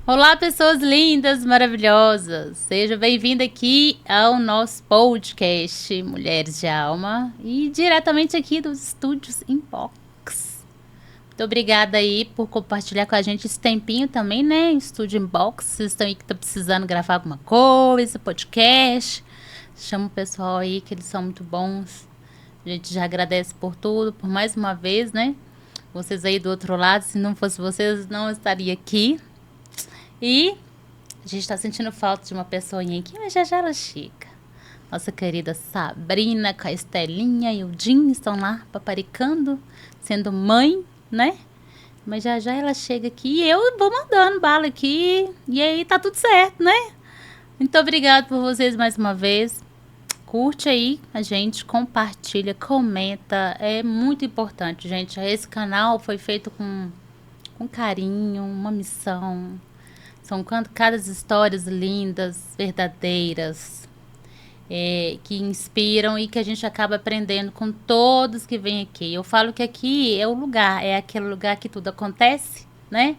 Olá, pessoas lindas, maravilhosas. Seja bem-vinda aqui ao nosso podcast Mulheres de Alma e diretamente aqui dos estúdios Inbox. Muito obrigada aí por compartilhar com a gente esse tempinho também, né? Estúdio Inbox. Vocês estão aí que estão precisando gravar alguma coisa, podcast. Chama o pessoal aí que eles são muito bons. A gente já agradece por tudo, por mais uma vez, né? Vocês aí do outro lado, se não fosse vocês, não estaria aqui. E a gente tá sentindo falta de uma pessoinha aqui, mas já já ela chega. Nossa querida Sabrina com a Estelinha e o Jim estão lá paparicando, sendo mãe, né? Mas já já ela chega aqui e eu vou mandando bala aqui. E aí tá tudo certo, né? Muito obrigada por vocês mais uma vez. Curte aí a gente, compartilha, comenta. É muito importante, gente. Esse canal foi feito com carinho, uma missão. São cada histórias lindas, verdadeiras, que inspiram e que a gente acaba aprendendo com todos que vêm aqui. Eu falo que aqui é o lugar, é aquele lugar que tudo acontece, né?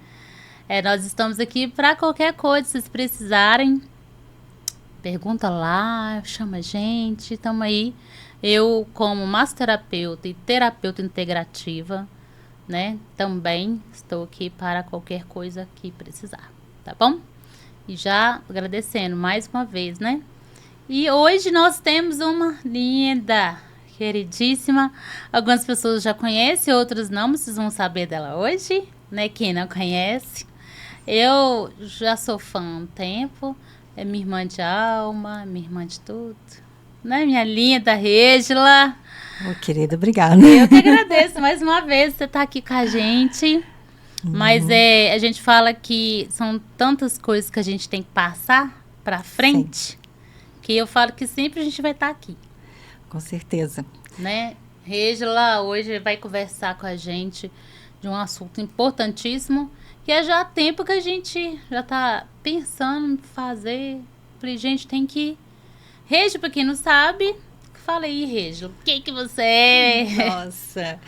Nós estamos aqui para qualquer coisa, se vocês precisarem. Pergunta lá, chama a gente, estamos aí. Eu, como massoterapeuta e terapeuta integrativa, né? Também estou aqui para qualquer coisa que precisar. Tá bom? E já agradecendo mais uma vez, né? E hoje nós temos uma linda, queridíssima. Algumas pessoas já conhecem, outras não, mas vocês vão saber dela hoje, né? Quem não conhece. Eu já sou fã há um tempo. É minha irmã de alma, minha irmã de tudo. Né? Minha linda Régila. Querida, obrigada. Eu que agradeço mais uma vez você estar aqui com a gente. Mas a gente fala que são tantas coisas que a gente tem que passar para frente, sim, que eu falo que sempre a gente vai estar aqui. Com certeza. Né? Régila hoje vai conversar com a gente de um assunto importantíssimo, que é já há tempo que a gente já está pensando em fazer. Falei, gente, tem que... Régila, para quem não sabe, fala aí, Régila, o que você é? Nossa,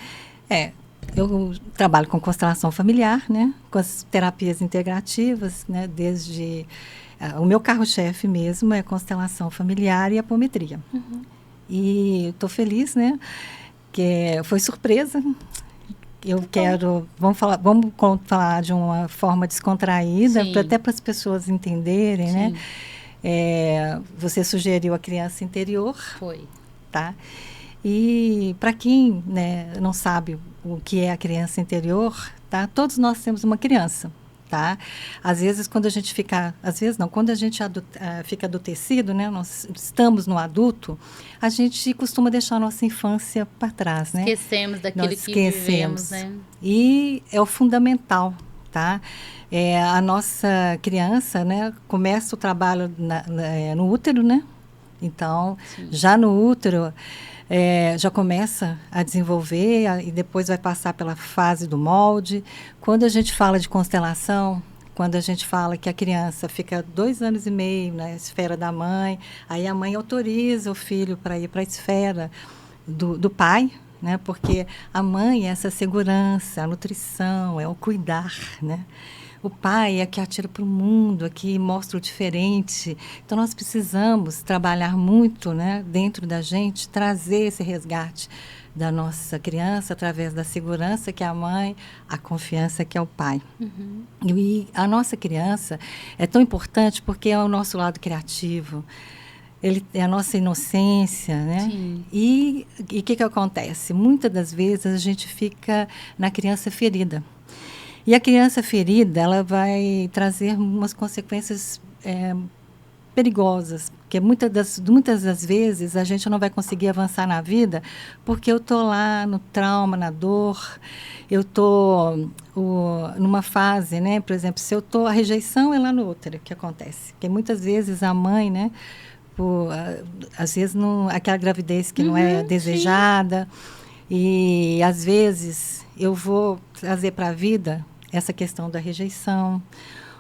eu trabalho com constelação familiar, né? Com as terapias integrativas, né? Desde... o meu carro-chefe mesmo é constelação familiar e apometria. Uhum. E estou feliz, né? Que foi surpresa. Eu quero... Vamos falar de uma forma descontraída, até para as pessoas entenderem, sim, né? Você sugeriu a criança interior. Foi. Tá? E para quem, né, não sabe o que é a criança interior, tá? Todos nós temos uma criança, tá? Às vezes quando a gente fica, quando a gente fica adultecido, né, nós estamos no adulto, a gente costuma deixar a nossa infância para trás, né? Esquecemos daquilo que vivemos, né? E é o fundamental, tá? A nossa criança, né, começa o trabalho no útero, né? Então, sim, já no útero, já começa a desenvolver e depois vai passar pela fase do molde. Quando a gente fala de constelação, quando a gente fala que a criança fica 2 anos e meio na esfera da mãe, aí a mãe autoriza o filho para ir para a esfera do pai, né? Porque a mãe é essa segurança, a nutrição, é o cuidar, né? O pai é que atira para o mundo, é que mostra o diferente. Então, nós precisamos trabalhar muito, né, dentro da gente, trazer esse resgate da nossa criança através da segurança que é a mãe, a confiança que é o pai. Uhum. E a nossa criança é tão importante porque é o nosso lado criativo, ele é a nossa inocência, né? Sim. E o que acontece? Muitas das vezes a gente fica na criança ferida. E a criança ferida, ela vai trazer umas consequências perigosas, porque muitas das vezes a gente não vai conseguir avançar na vida porque eu estou lá no trauma, na dor, eu estou numa fase, né? Por exemplo, se eu estou, a rejeição é lá no útero que acontece, porque muitas vezes a mãe, né? Às vezes aquela gravidez que não é desejada, sim, e às vezes eu vou trazer para a vida essa questão da rejeição,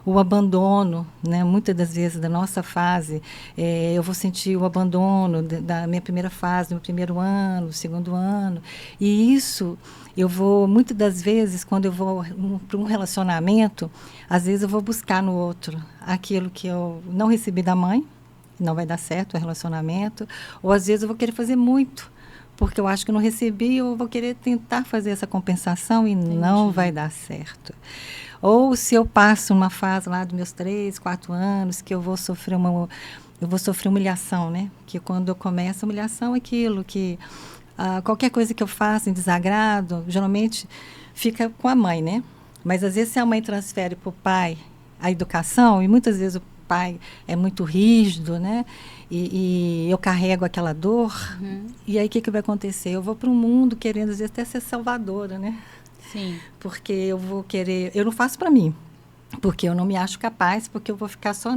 o abandono, né? Muitas das vezes da nossa fase, eu vou sentir o abandono da minha primeira fase, do meu primeiro ano, segundo ano. E isso, eu vou, muitas das vezes, quando eu vou para um relacionamento, às vezes eu vou buscar no outro aquilo que eu não recebi da mãe, não vai dar certo o relacionamento, ou às vezes eu vou querer fazer muito, porque eu acho que não recebi, ou vou querer tentar fazer essa compensação e não vai dar certo. Ou se eu passo uma fase lá dos meus 3, 4 anos, que eu vou sofrer humilhação, né? Que quando eu começo a humilhação é aquilo que qualquer coisa que eu faça em desagrado, geralmente fica com a mãe, né? Mas às vezes se a mãe transfere para o pai a educação, e muitas vezes o pai é muito rígido, né? E eu carrego aquela dor, e aí o que vai acontecer? Eu vou para um mundo querendo, às vezes, até ser salvadora, né? Sim. Porque eu vou querer... Eu não faço para mim, porque eu não me acho capaz, porque eu vou ficar só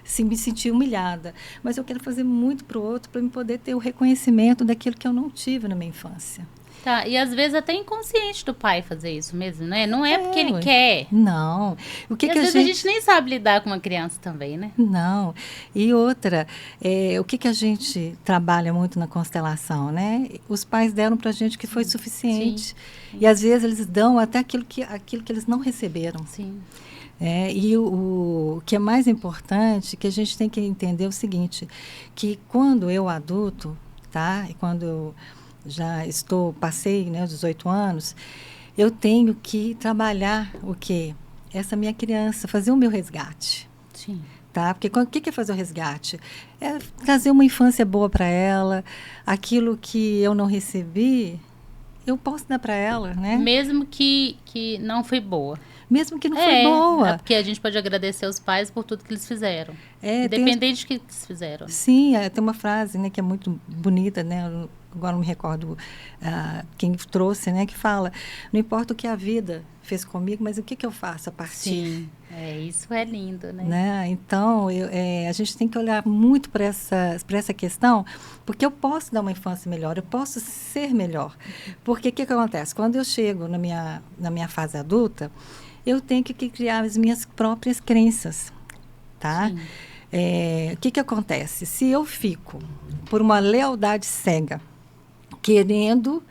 se me sentir humilhada. Mas eu quero fazer muito para o outro, para eu poder ter o reconhecimento daquilo que eu não tive na minha infância. Tá, e às vezes até inconsciente do pai fazer isso mesmo, né? Não é porque ele quer. Não. O que e que às vezes a gente nem sabe lidar com uma criança também, né? Não. E outra, o que a gente trabalha muito na constelação, né? Os pais deram para a gente que foi suficiente. Sim. E às vezes eles dão até aquilo que eles não receberam. Sim. E o que é mais importante, que a gente tem que entender o seguinte, que quando eu adulto, tá? E quando eu já passei, né, os 18 anos, eu tenho que trabalhar o quê? Essa minha criança, fazer o meu resgate. Sim. Tá? Porque o que é fazer o resgate? É trazer uma infância boa para ela, aquilo que eu não recebi, eu posso dar para ela, né? Mesmo que não foi boa. Mesmo que não foi boa. É porque a gente pode agradecer os pais por tudo que eles fizeram. Independente do que eles fizeram. Sim, tem uma frase, né, que é muito bonita, né? Agora não me recordo quem trouxe, né? Que fala, não importa o que a vida fez comigo, mas o que eu faço a partir. Sim, isso é lindo, né? Então, a gente tem que olhar muito para essa questão, porque eu posso dar uma infância melhor, eu posso ser melhor. Porque o que acontece? Quando eu chego na minha fase adulta, eu tenho que criar as minhas próprias crenças, tá? O que acontece? Se eu fico por uma lealdade cega, querendo,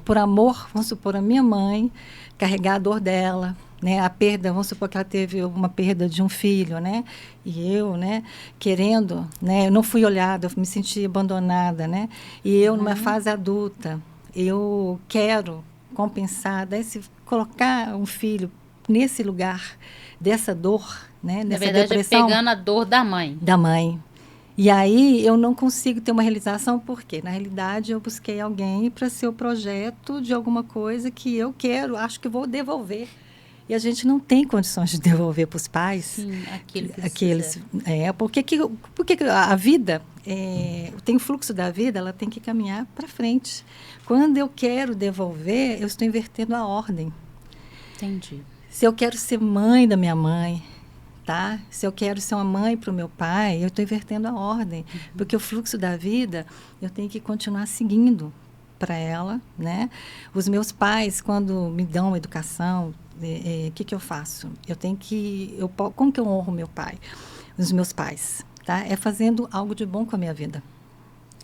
por amor, vamos supor, a minha mãe, carregar a dor dela, né? A perda, vamos supor que ela teve uma perda de um filho, né? E eu, né, querendo, né? Eu não fui olhada, eu me senti abandonada, né? E eu, numa fase adulta, eu quero compensar, colocar um filho nesse lugar dessa dor, né? Nessa verdade, depressão. Pegando a dor da mãe. Da mãe. E aí eu não consigo ter uma realização, porque na realidade eu busquei alguém para ser o projeto de alguma coisa que eu quero, acho que vou devolver. E a gente não tem condições de devolver para os pais. Sim, porque a vida, tem o fluxo da vida, ela tem que caminhar para frente. Quando eu quero devolver, eu estou invertendo a ordem. Entendi. Se eu quero ser mãe da minha mãe, tá? Se eu quero ser uma mãe para o meu pai, eu estou invertendo a ordem. Porque o fluxo da vida, eu tenho que continuar seguindo para ela, né? Os meus pais, quando me dão uma educação, o que eu faço? Como que eu honro meu pai? Os meus pais, tá? É fazendo algo de bom com a minha vida.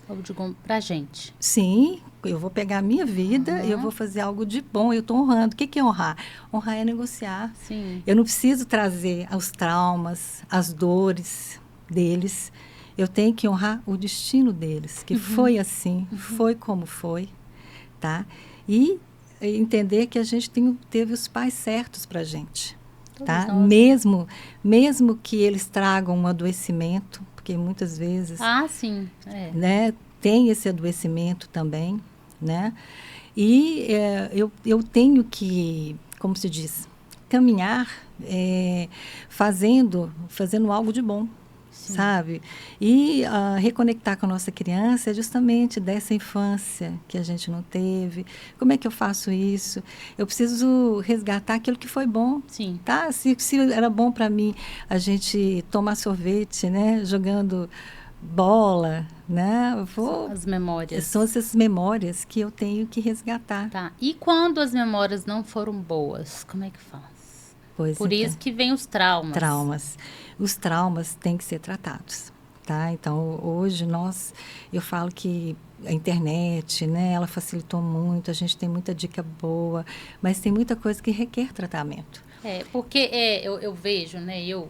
Algo de bom pra gente. Sim, eu vou pegar a minha vida e eu vou fazer algo de bom. Eu estou honrando. O que é honrar? Honrar é negociar. Sim. Eu não preciso trazer os traumas, as dores deles. Eu tenho que honrar o destino deles, que foi assim, foi como foi, tá? E entender que a gente teve os pais certos para a gente, tá? Mesmo que eles tragam um adoecimento, porque muitas vezes... sim. Né, tem esse adoecimento também, né? E eu tenho que, como se diz, caminhar fazendo algo de bom. Sim. Sabe? E reconectar com a nossa criança é justamente dessa infância que a gente não teve. Como é que eu faço isso? Eu preciso resgatar aquilo que foi bom. Sim. Tá? Se era bom para mim a gente tomar sorvete, né? Jogando bola, né? As memórias. São essas memórias que eu tenho que resgatar. Tá. E quando as memórias não foram boas, como é que faz? Pois Por então, isso que vem os traumas. traumas. Os traumas têm que ser tratados, tá? Então, hoje eu falo que a internet, né, ela facilitou muito, a gente tem muita dica boa, mas tem muita coisa que requer tratamento. Porque eu vejo, né? Eu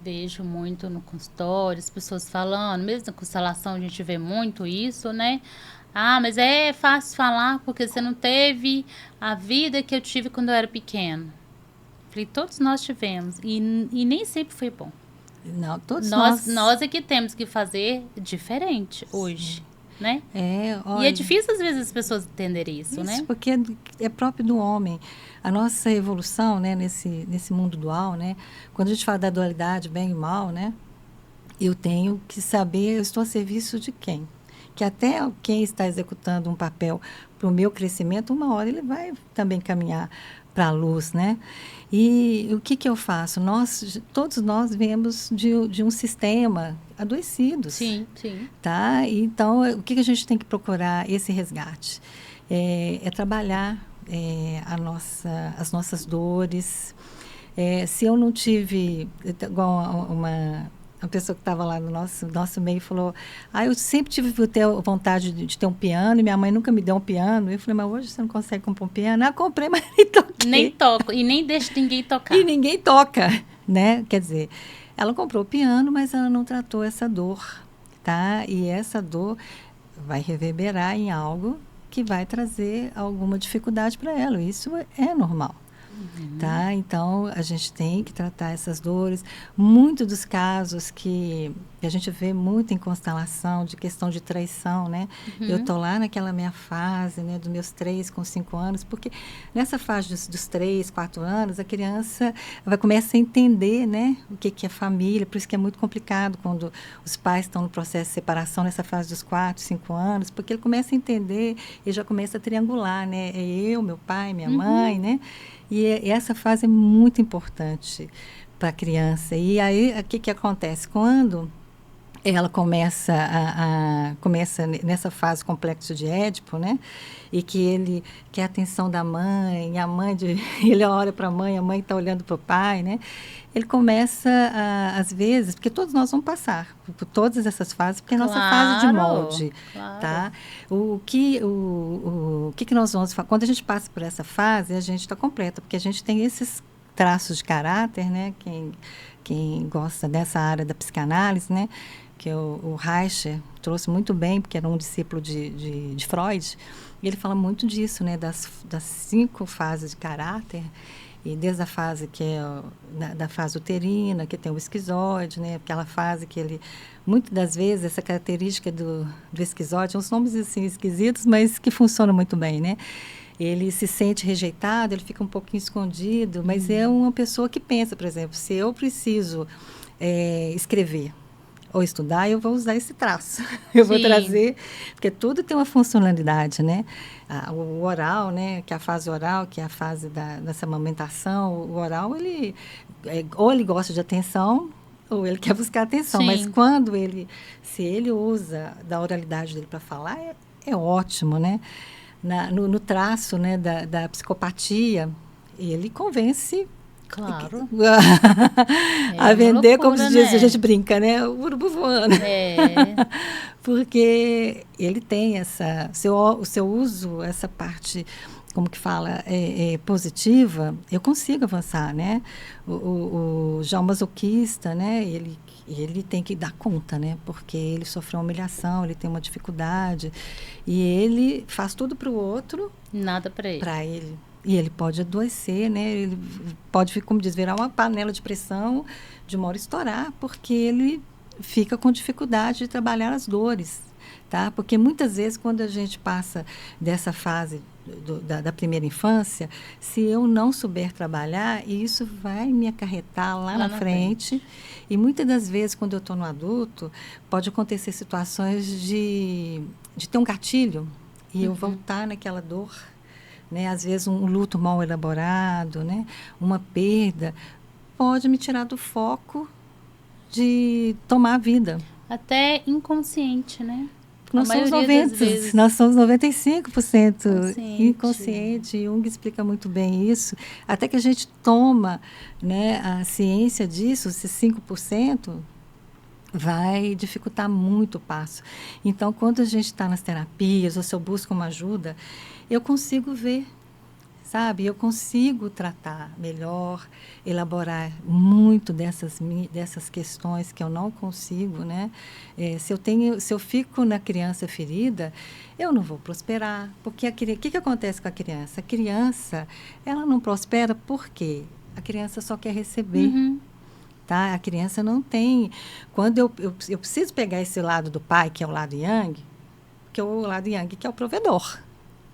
vejo muito no consultório, as pessoas falando, mesmo na constelação a gente vê muito isso, né? Ah, mas é fácil falar porque você não teve a vida que eu tive quando eu era pequeno. Falei, todos nós tivemos. E nem sempre foi bom. Não, todos Nós é que temos que fazer diferente hoje, né? E é olha, difícil às vezes as pessoas entenderem isso, né? porque é próprio do homem. A nossa evolução, né, nesse mundo dual, né, quando a gente fala da dualidade, bem e mal, né, eu tenho que saber, eu estou a serviço de quem? Que até quem está executando um papel para o meu crescimento, uma hora ele vai também caminhar para a luz, né? E o que eu faço? Todos nós viemos de um sistema adoecidos. Sim, sim. Tá? Então, o que a gente tem que procurar? Esse resgate. É trabalhar as nossas dores. Se eu não tive, igual uma pessoa que estava lá no nosso meio falou, eu sempre tive vontade de ter um piano e minha mãe nunca me deu um piano. Eu falei, mas hoje você não consegue comprar um piano? Comprei, mas nem toquei. Nem toco, e nem deixo ninguém tocar. E ninguém toca, né? Quer dizer, ela comprou o piano, mas ela não tratou essa dor, tá? E essa dor vai reverberar em algo que vai trazer alguma dificuldade para ela. Isso é normal. Tá? Então, a gente tem que tratar essas dores. Muitos dos casos que a gente vê muito em constelação, de questão de traição, né? Eu estou lá naquela minha fase, né, dos meus 3 com 5 anos, porque nessa fase dos 3, 4 anos, a criança vai começar a entender, né, o que é família, por isso que é muito complicado quando os pais estão no processo de separação, nessa fase dos 4, 5 anos, porque ele começa a entender e já começa a triangular, né? É eu, meu pai, minha mãe, né? E essa fase é muito importante para a criança. E aí, o que acontece? Quando ela começa começa nessa fase complexo de Édipo, né? E que ele quer a atenção da mãe, ele olha para a mãe está olhando para o pai, né? Ele começa, às vezes, porque todos nós vamos passar por todas essas fases, porque é a nossa fase de molde, tá? O que nós vamos fazer? Quando a gente passa por essa fase, a gente está completa, porque a gente tem esses traços de caráter, né? Quem gosta dessa área da psicanálise, né? Que o Reicher trouxe muito bem, porque era um discípulo de Freud, e ele fala muito disso, né? Das 5 fases de caráter, e desde a fase que é da fase uterina, que tem o esquizoide, né? Aquela fase que ele, muitas das vezes, essa característica do esquizoide, uns nomes assim esquisitos, mas que funcionam muito bem, né? Ele se sente rejeitado, ele fica um pouquinho escondido, mas é uma pessoa que pensa, por exemplo, se eu preciso escrever ou estudar, eu vou usar esse traço. Eu vou trazer, porque tudo tem uma funcionalidade, né? O oral, né? Que é a fase oral, que é a fase dessa amamentação, o oral, ou ele gosta de atenção, ou ele quer buscar atenção. Sim. Mas se ele usa da oralidade dele para falar, é ótimo, né? No traço, né, da psicopatia, ele convence... Claro. A vender, loucura, como se diz, né? A gente brinca, né? O urubu voando. Porque ele tem o seu uso, essa parte, como que fala, positiva, eu consigo avançar, né? Já o masoquista, né? Ele tem que dar conta, né? Porque ele sofreu uma humilhação, ele tem uma dificuldade. E ele faz tudo para o outro. Nada para ele. Para ele. E ele pode adoecer, né? Ele pode, como diz, virar uma panela de pressão, de uma hora estourar, porque ele fica com dificuldade de trabalhar as dores, tá? Porque muitas vezes, quando a gente passa dessa fase da primeira infância, se eu não souber trabalhar, isso vai me acarretar lá na frente. E muitas das vezes, quando eu estou no adulto, pode acontecer situações de ter um gatilho e eu voltar naquela dor. Né? Às vezes um luto mal elaborado, né? Uma perda, pode me tirar do foco de tomar a vida. Até inconsciente, né? Nós somos 95% Consciente. inconsciente. Jung explica muito bem isso. Até que a gente toma, né, a ciência disso, esses 5%, vai dificultar muito o passo. Então, quando a gente está nas terapias, ou se eu busco uma ajuda, eu consigo ver, sabe? Eu consigo tratar melhor, elaborar muito dessas questões que eu não consigo, né? Se eu fico na criança ferida, eu não vou prosperar. Porque o que acontece com a criança? A criança, ela não prospera porque a criança só quer receber. Uhum. Tá? A criança não tem... Quando eu preciso pegar esse lado do pai, que é o lado Yang, que é o lado Yang, que é o provedor.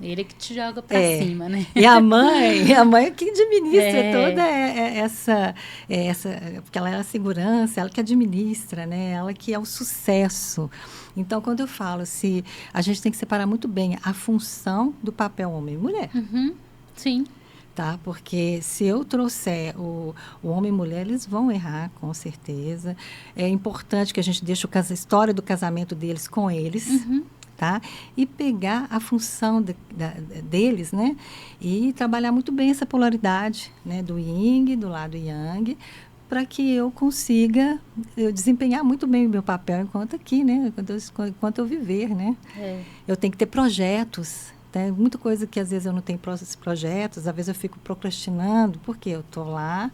Ele que te joga pra cima, né? E a mãe é que administra toda essa... Porque ela é a segurança, ela que administra, né? Ela que é o sucesso. Então, quando eu falo, se a gente tem que separar muito bem a função do papel homem e mulher. Uhum. Sim. Tá? Porque se eu trouxer o homem e mulher, eles vão errar, com certeza. É importante que a gente deixe a história do casamento deles com eles, tá? E pegar a função deles, né? E trabalhar muito bem essa polaridade, né? Do yin, do lado yang, para que eu consiga desempenhar muito bem o meu papel enquanto aqui, né? Enquanto eu viver, né? Eu tenho que ter projetos. Tem muita coisa que às vezes eu não tenho projetos, às vezes eu fico procrastinando, porque eu estou lá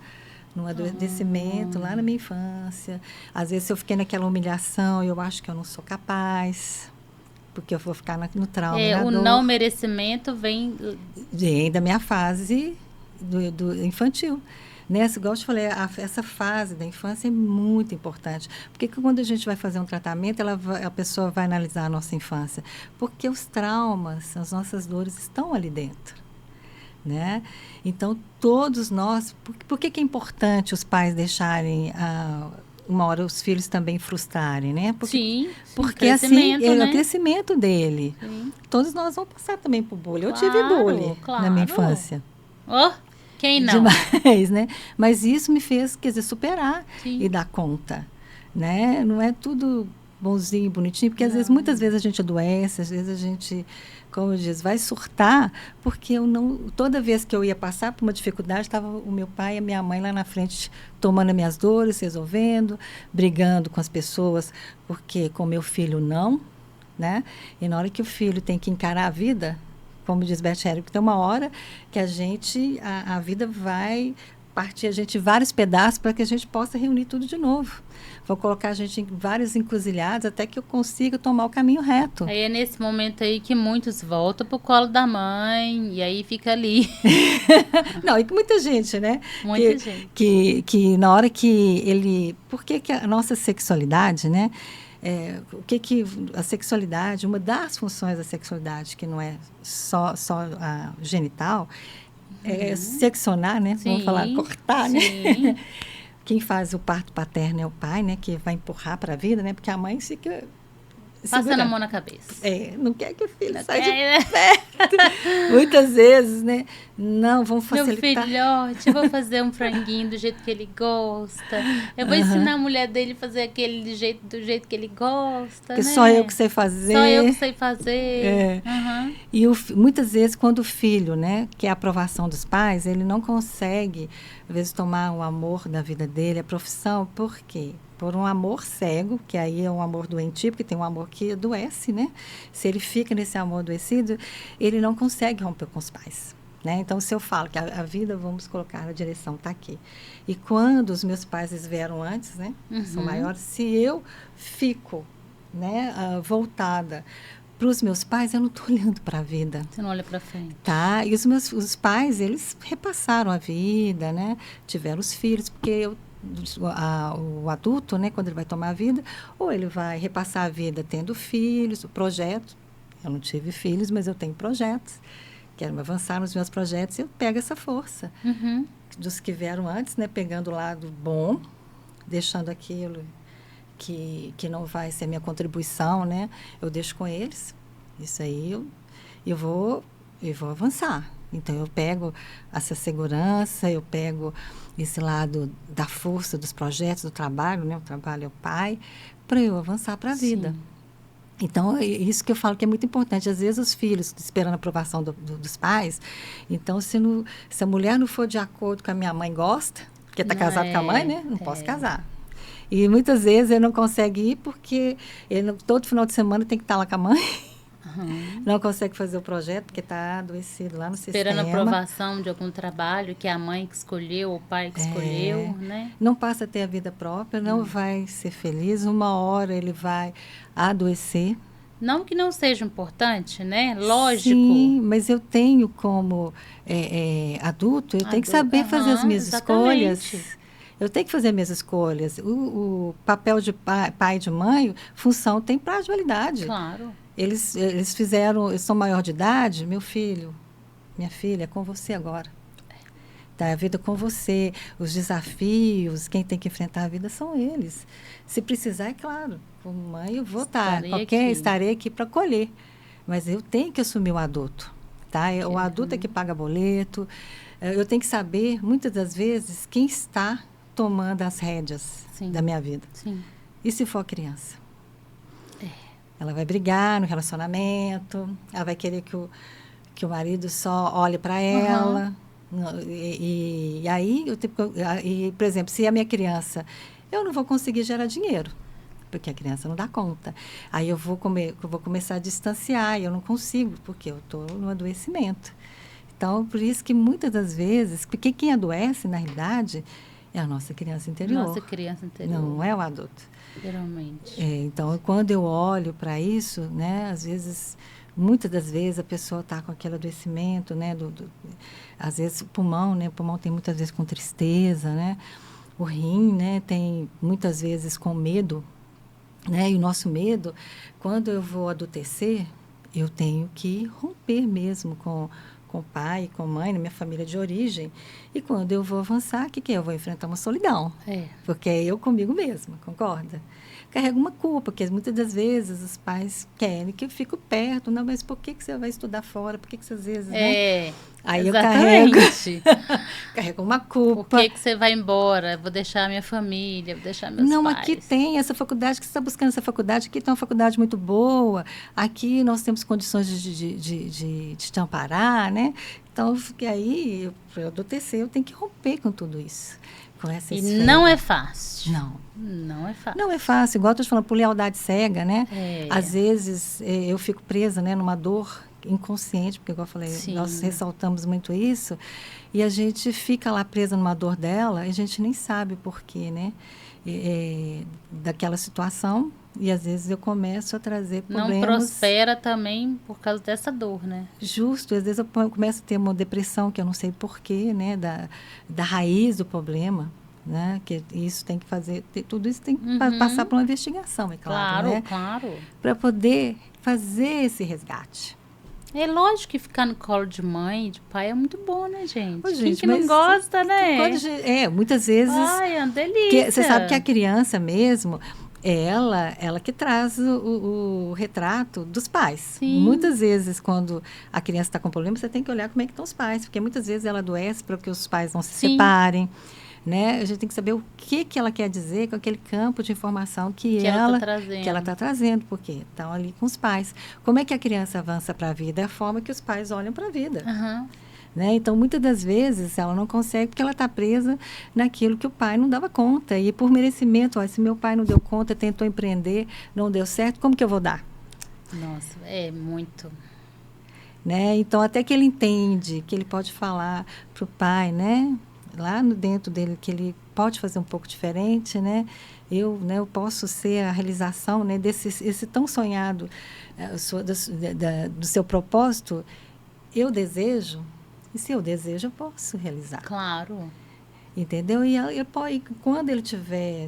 no adoecimento, lá na minha infância. Às vezes, se eu fiquei naquela humilhação, eu acho que eu não sou capaz, porque eu vou ficar no trauma. O não merecimento vem da minha fase do infantil. Nessa, igual eu te falei, essa fase da infância é muito importante. Porque quando a gente vai fazer um tratamento, a pessoa vai analisar a nossa infância. Porque os traumas, as nossas dores estão ali dentro. Né? Então, todos nós... Por que é importante os pais deixarem... uma hora os filhos também frustrarem, né? Porque assim, é o crescimento dele. Sim. Todos nós vamos passar também por bullying. Eu tive bullying na minha infância. Quem não? Demais, né? Mas isso me fez, quer dizer, superar e dar conta, né? Não é tudo bonzinho, bonitinho, porque muitas vezes a gente adoece, às vezes a gente, como eu disse, vai surtar, porque toda vez que eu ia passar por uma dificuldade, estava o meu pai e a minha mãe lá na frente, tomando as minhas dores, resolvendo, brigando com as pessoas, porque com meu filho não, né? E na hora que o filho tem que encarar a vida, como diz Bert Hellinger, tem uma hora que a vida vai partir a gente em vários pedaços para que a gente possa reunir tudo de novo. Vou colocar a gente em várias encruzilhadas até que eu consiga tomar o caminho reto. Aí é nesse momento aí que muitos voltam pro colo da mãe e aí fica ali. Não, e que muita gente, né? Muita gente. Que na hora que ele... Por que a nossa sexualidade, né? O que a sexualidade, uma das funções da sexualidade, que não é só a genital, é seccionar, né? Vamos falar, cortar, né? Quem faz o parto paterno é o pai, né? Que vai empurrar para a vida, né? Porque a mãe fica... Passando a mão na cabeça. Não quer que o filho saia de perto. Muitas vezes, né? Não, vamos facilitar. Meu filhote, eu vou fazer um franguinho do jeito que ele gosta. Eu vou ensinar a mulher dele a fazer aquele do jeito que ele gosta, Porque né? só eu que sei fazer. Só eu que sei fazer. E muitas vezes, quando o filho, né, quer a aprovação dos pais, ele não consegue, às vezes, tomar o amor da vida dele, a profissão. Por quê? Por um amor cego, que aí é um amor doentio, porque tem um amor que adoece, né? Se ele fica nesse amor adoecido, ele não consegue romper com os pais, né? Então, se eu falo que a vida, vamos colocar, a direção está aqui. E quando os meus pais eles vieram antes, né? São maiores, se eu fico, né, voltada para os meus pais, eu não estou olhando para a vida. Você não olha para frente. Tá? E os pais, eles repassaram a vida, né? Tiveram os filhos, porque o adulto, né, quando ele vai tomar a vida, ou ele vai repassar a vida tendo filhos, o projeto. Eu não tive filhos, mas eu tenho projetos. Quero me avançar nos meus projetos e eu pego essa força dos que vieram antes, né, pegando o lado bom, deixando aquilo que não vai ser minha contribuição, né, eu deixo com eles. Isso aí eu vou avançar. Então, eu pego essa segurança, eu pego esse lado da força dos projetos, do trabalho, né? O trabalho é o pai, para eu avançar para a vida. Então, é isso que eu falo que é muito importante. Às vezes, os filhos esperando a aprovação dos pais. Então, se a mulher não for de acordo com a minha mãe gosta, porque está Não casado com a mãe, é, né? Não posso casar. E muitas vezes ele não consegue ir porque todo final de semana tem que estar lá com a mãe. Não consegue fazer o projeto porque está adoecido lá no Esperando a sistema. aprovação de algum trabalho que é a mãe que escolheu, o pai que escolheu, né? Não passa a ter a vida própria, não vai ser feliz. Uma hora ele vai adoecer. Não que não seja importante, né? Lógico. Sim, mas eu tenho como adulto, eu tenho que saber fazer as minhas escolhas. Eu tenho que fazer minhas escolhas. O papel de pai e de mãe, função tem prazo de validade. Claro. Eles são maior de idade, meu filho, minha filha, é com você agora. Tá, a vida com você, os desafios, quem tem que enfrentar a vida são eles. Se precisar, é claro, como mãe eu vou estarei aqui para acolher. Mas eu tenho que assumir o adulto. Tá? O adulto é que paga boleto. Eu tenho que saber, muitas das vezes, quem está tomando as rédeas da minha vida. Sim. E se for a criança? Ela vai brigar no relacionamento, ela vai querer que o marido só olhe para ela. E aí, por exemplo, se a minha criança, eu não vou conseguir gerar dinheiro, porque a criança não dá conta. Aí eu vou começar a distanciar, e eu não consigo, porque eu estou no adoecimento. Então, por isso que muitas das vezes, porque quem adoece, na realidade, é a nossa criança interior. Nossa criança interior. Não é o adulto. Geralmente. Então, quando eu olho para isso, né, às vezes, muitas das vezes a pessoa está com aquele adoecimento, né, às vezes o pulmão, né, o pulmão tem muitas vezes com tristeza, né, o rim, né, tem muitas vezes com medo, né, e o nosso medo, quando eu vou adultecer, eu tenho que romper mesmo com o pai, com a mãe, na minha família de origem. E quando eu vou avançar, o que é? Eu vou enfrentar uma solidão. Porque é eu comigo mesma, concorda? Carrego uma culpa, porque muitas das vezes os pais querem que eu fique perto. Não, mas por que você vai estudar fora? Por que você às vezes, né? Aí exatamente. eu carrego uma culpa. Por que você vai embora? Vou deixar minha família, vou deixar meus pais. Não, aqui tem essa faculdade, que você está buscando essa faculdade, aqui tem uma faculdade muito boa, aqui nós temos condições de te amparar, né? Então, aí, para eu adultecer, eu tenho que romper com tudo isso. Com essa esfera. Não é fácil. Não é fácil. Não é fácil, igual eu estou te falando, por lealdade cega, né? Às vezes, eu fico presa, né, numa dor inconsciente, porque, igual eu falei, nós ressaltamos muito isso, e a gente fica lá presa numa dor dela, e a gente nem sabe o porquê, né? Daquela situação, e às vezes eu começo a trazer problemas. Não prospera também por causa dessa dor, né? Justo, às vezes eu começo a ter uma depressão que eu não sei porquê, né? Da raiz do problema, né? Que isso tem que fazer, tudo isso tem que passar por uma investigação, é claro, né? Claro. Para poder fazer esse resgate. É lógico que ficar no colo de mãe e de pai é muito bom, né, gente? Ô, gente, quem que não gosta, né? Muitas vezes... Ai, é uma delícia. Você sabe que a criança mesmo, ela que traz o retrato dos pais. Sim. Muitas vezes, quando a criança está com problema, você tem que olhar como é que estão os pais. Porque muitas vezes ela adoece para que os pais não se separem. Né? A gente tem que saber o que ela quer dizer com aquele campo de informação que ela está trazendo, porque estão ali com os pais. Como é que a criança avança para a vida? É a forma que os pais olham para a vida. Né? Então, muitas das vezes, ela não consegue porque ela está presa naquilo que o pai não dava conta. E por merecimento, se meu pai não deu conta, tentou empreender, não deu certo, como que eu vou dar? Nossa, é muito... Né? Então, até que ele entende que ele pode falar para o pai, né? Lá no dentro dele, que ele pode fazer um pouco diferente, né? Eu posso ser a realização, né, esse tão sonhado do seu propósito. Eu desejo, e se eu desejo, eu posso realizar. Claro. Entendeu? E quando ele tiver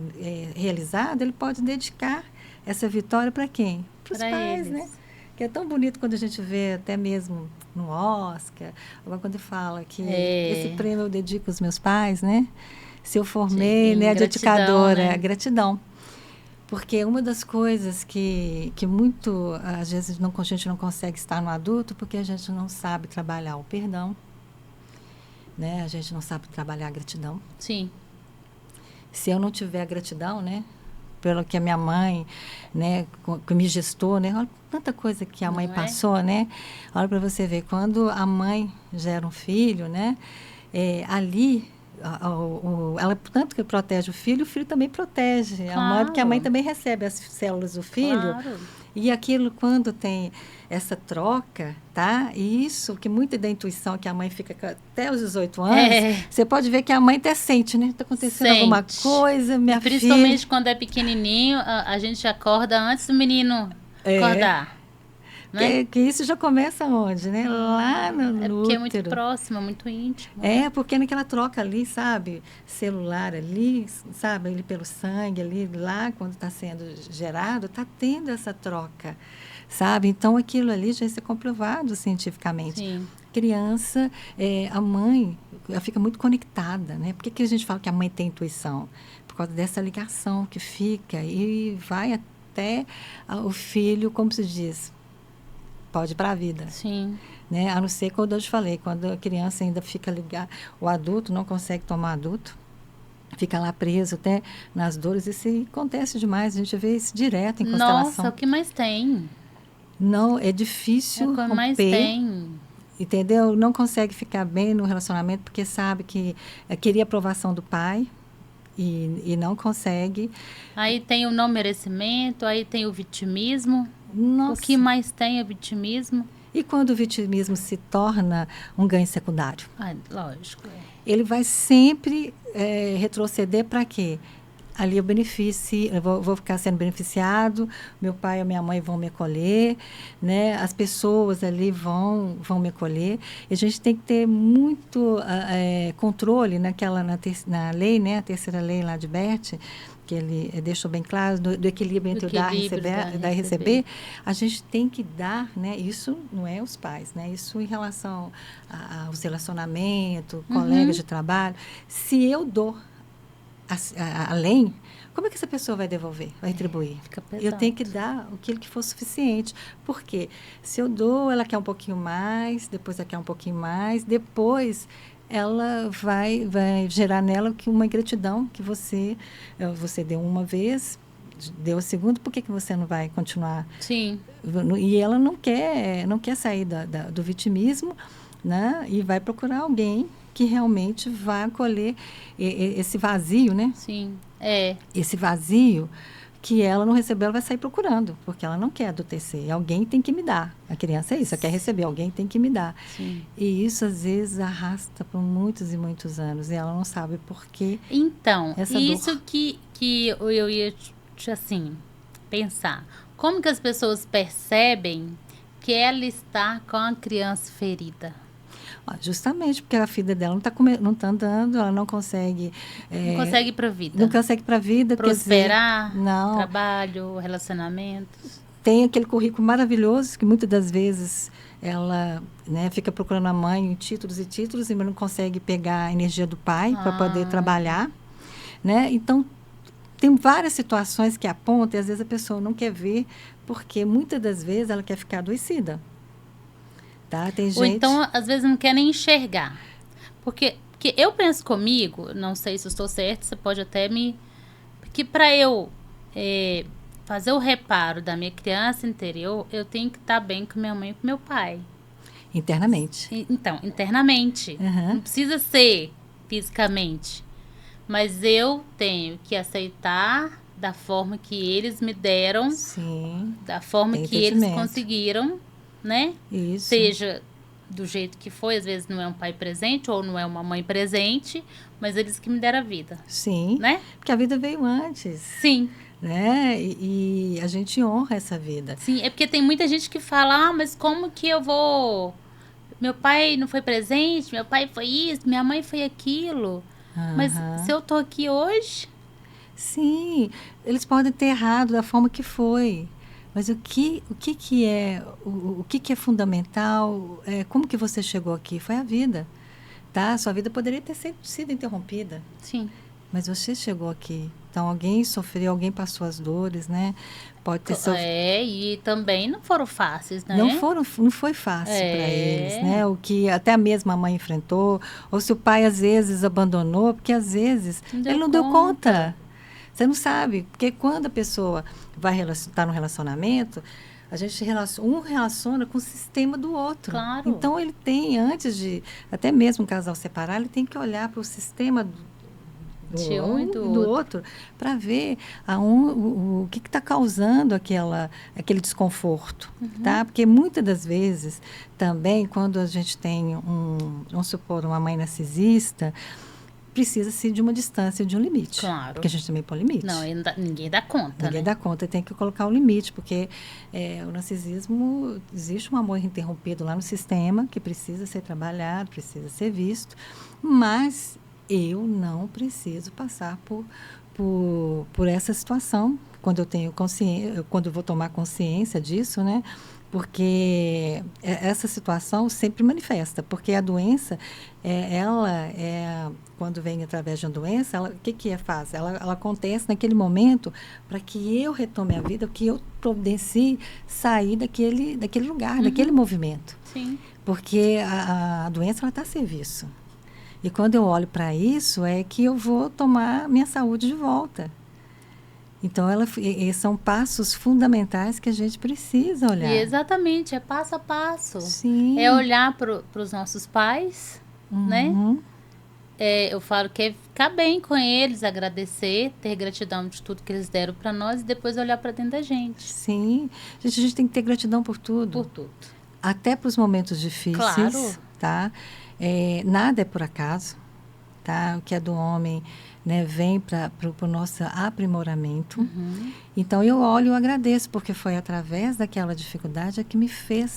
realizado, ele pode dedicar essa vitória para quem? Para os pais, né? Que é tão bonito quando a gente vê até mesmo no Oscar, agora quando fala que esse prêmio eu dedico aos meus pais, né? Se eu formei, né, a dedicadora, né? A gratidão. Porque uma das coisas que muito, às vezes, a gente não consegue estar no adulto, porque a gente não sabe trabalhar o perdão, né? A gente não sabe trabalhar a gratidão. Sim. Se eu não tiver gratidão, né? pelo que a minha mãe, né, que me gestou, né? Olha tanta coisa que a mãe passou, né? Olha para você ver, quando a mãe gera um filho, né? Ali, ela tanto que protege o filho também protege a mãe, porque a mãe também recebe as células do filho. E aquilo, quando tem essa troca, tá? E isso, que muito da intuição que a mãe fica até os 18 anos, você pode ver que a mãe até sente, né? Está acontecendo alguma coisa, minha filha. Principalmente quando é pequenininho, a gente acorda antes do menino acordar. Né? Que isso já começa onde, né? Lá no útero. Porque é muito próximo, muito íntimo. Porque naquela troca ali, sabe? Celular ali, sabe? Ali pelo sangue, ali, lá, quando está sendo gerado, está tendo essa troca, sabe? Então, aquilo ali já é comprovado cientificamente. Sim. Criança, a mãe, ela fica muito conectada, né? Por que a gente fala que a mãe tem intuição? Por causa dessa ligação que fica e vai até o filho, como se diz, pode ir para a vida. Sim. Né? A não ser, quando eu te falei, quando a criança ainda fica ligada, o adulto não consegue tomar adulto, fica lá preso até nas dores. Isso acontece demais, a gente vê isso direto em constelação. Nossa, o que mais tem? Não, é difícil romper. Mais tem. Entendeu? Não consegue ficar bem no relacionamento porque sabe que queria a aprovação do pai. E não consegue. Aí tem o não merecimento, aí tem o vitimismo. Nossa. O que mais tem é vitimismo. E quando o vitimismo se torna um ganho secundário? Lógico. Ele vai sempre retroceder para quê? Ali eu beneficio, eu vou ficar sendo beneficiado, meu pai e minha mãe vão me acolher, né? As pessoas ali vão me acolher. E a gente tem que ter muito controle na lei, né? A terceira lei lá de Bert, que ele deixou bem claro, do equilíbrio entre o dar e receber. A gente tem que dar, né? Isso não é os pais, né? Isso em relação aos relacionamentos, colegas de trabalho. Se eu dou além, como é que essa pessoa vai devolver, vai retribuir? Fica pesado. Eu tenho que dar aquilo que for suficiente. Por quê? Se eu dou, ela quer um pouquinho mais, depois ela quer um pouquinho mais, depois ela vai gerar nela uma ingratidão que você deu uma vez, deu a segunda, por que você não vai continuar? Sim. E ela não quer sair do vitimismo, né? E vai procurar alguém que realmente vai acolher esse vazio, né? Sim, Esse vazio que ela não recebeu, ela vai sair procurando, porque ela não quer adultecer. Alguém tem que me dar. A criança é isso, ela quer receber, alguém tem que me dar. Sim. E isso, às vezes, arrasta por muitos e muitos anos, e ela não sabe por quê. Então, isso dor. que eu ia, assim, pensar. Como que as pessoas percebem que ela está com a criança ferida? Justamente porque a filha dela não tá andando, ela não consegue... não consegue ir para a vida. Não consegue ir para a vida. Prosperar, quer dizer, não. Trabalho, relacionamentos. Tem aquele currículo maravilhoso que muitas das vezes ela, né, fica procurando a mãe em títulos e títulos e não consegue pegar a energia do pai para poder trabalhar. Né? Então, tem várias situações que apontam e às vezes a pessoa não quer ver porque muitas das vezes ela quer ficar adoecida. Tá? Tem gente... Ou então, às vezes, não quer nem enxergar. Porque eu penso comigo, não sei se eu estou certa, você pode até me... Porque para eu fazer o reparo da minha criança interior, eu tenho que estar bem com minha mãe e com meu pai. Internamente. Então, internamente. Uhum. Não precisa ser fisicamente. Mas eu tenho que aceitar da forma que eles me deram. Sim. Da forma que eles conseguiram, né? Isso. Seja do jeito que foi, às vezes não é um pai presente ou não é uma mãe presente, mas eles que me deram a vida. Sim. Né? Porque a vida veio antes. Sim. Né? E a gente honra essa vida. Sim, é porque tem muita gente que fala, mas como que eu vou... Meu pai não foi presente, meu pai foi isso, minha mãe foi aquilo. Mas se eu tô aqui hoje... Sim, eles podem ter errado da forma que foi. Mas o que é fundamental, como que você chegou aqui? Foi a vida, tá? Sua vida poderia ter sido interrompida. Sim. Mas você chegou aqui. Então, alguém sofreu, alguém passou as dores, né? Pode ter sofrido. E também não foram fáceis, né? Não foi fácil para eles, né? O que até a mesma mãe enfrentou. Ou se o pai, às vezes, abandonou, porque às vezes ele não deu conta. Você não sabe, porque quando a pessoa vai estar no relacionamento, a gente um relaciona com o sistema do outro. Claro. Então, ele tem, antes de, até mesmo um casal separar, ele tem que olhar para o sistema de um e do outro para ver o que está causando aquele desconforto. Tá? Porque muitas das vezes, também, quando a gente tem, vamos supor, uma mãe narcisista, precisa-se de uma distância, de um limite. Claro. Porque a gente também põe limite. Não, ninguém dá conta, Ninguém dá conta, tem que colocar o limite, porque o narcisismo, existe um amor interrompido lá no sistema, que precisa ser trabalhado, precisa ser visto, mas eu não preciso passar por essa situação, quando eu tenho consciência, quando eu vou tomar consciência disso, né? Porque essa situação sempre manifesta, porque a doença, quando vem através de uma doença, o que faz? Ela acontece naquele momento para que eu retome a vida, que eu providencie sair daquele lugar, daquele movimento. Sim. Porque a doença está a serviço. E quando eu olho para isso, é que eu vou tomar minha saúde de volta. Então, são passos fundamentais que a gente precisa olhar. E exatamente, é passo a passo. Sim. É olhar para os nossos pais, né? Eu falo que é ficar bem com eles, agradecer, ter gratidão de tudo que eles deram para nós e depois olhar para dentro da gente. Sim. A gente tem que ter gratidão por tudo. Por tudo. Até para os momentos difíceis. Claro. Tá? Nada é por acaso. Tá? O que é do homem, né, vem para o nosso aprimoramento. Então, eu olho e eu agradeço, porque foi através daquela dificuldade que me fez,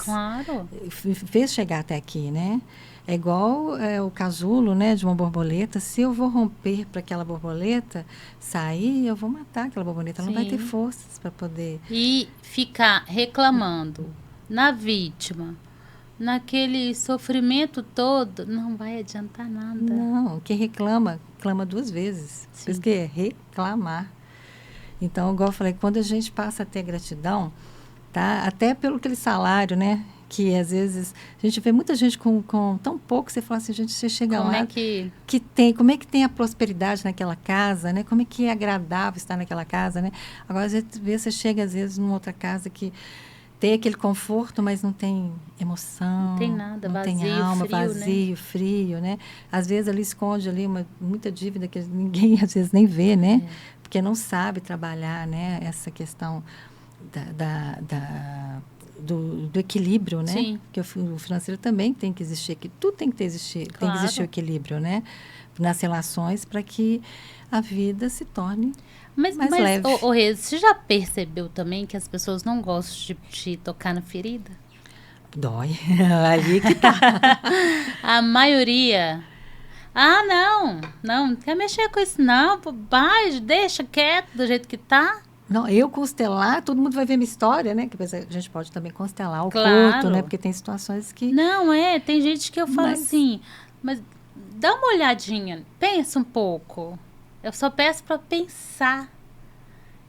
fez chegar até aqui, né? É igual o casulo, né, de uma borboleta. Se eu vou romper para aquela borboleta sair, eu vou matar aquela borboleta. Ela não vai ter forças para poder... E ficar reclamando na vítima, naquele sofrimento todo, não vai adiantar nada. Não, quem reclama, clama duas vezes. Por isso que é reclamar. Então, igual eu falei, quando a gente passa a ter gratidão, tá? Até pelo aquele salário, né? Que às vezes a gente vê muita gente com tão pouco, você fala assim, gente, você chega como lá, como é que tem a prosperidade naquela casa, né? Como é que é agradável estar naquela casa, né? Agora, às vezes, você chega, às vezes, numa outra casa que tem aquele conforto, mas não tem emoção. Não tem nada, não vazio, tem alma, frio, vazio, né? Frio, né? Às vezes ali esconde ali muita dívida que ninguém às vezes nem vê, né? Porque não sabe trabalhar, né? Essa questão do equilíbrio, né? Sim. Porque o financeiro também tem que existir, tudo tem que existir, tem que existir o equilíbrio, né? Nas relações, para que a vida se torne mais leve. Mas, Rê, você já percebeu também que as pessoas não gostam de tocar na ferida? Dói. Ali que tá. A maioria... não quer mexer com isso não, bobagem, deixa quieto do jeito que tá. Não, eu constelar, todo mundo vai ver minha história, né? Que a gente pode também constelar o culto, né? Porque tem situações que... Não, tem gente que eu falo assim, mas dá uma olhadinha, pensa um pouco. Eu só peço para pensar,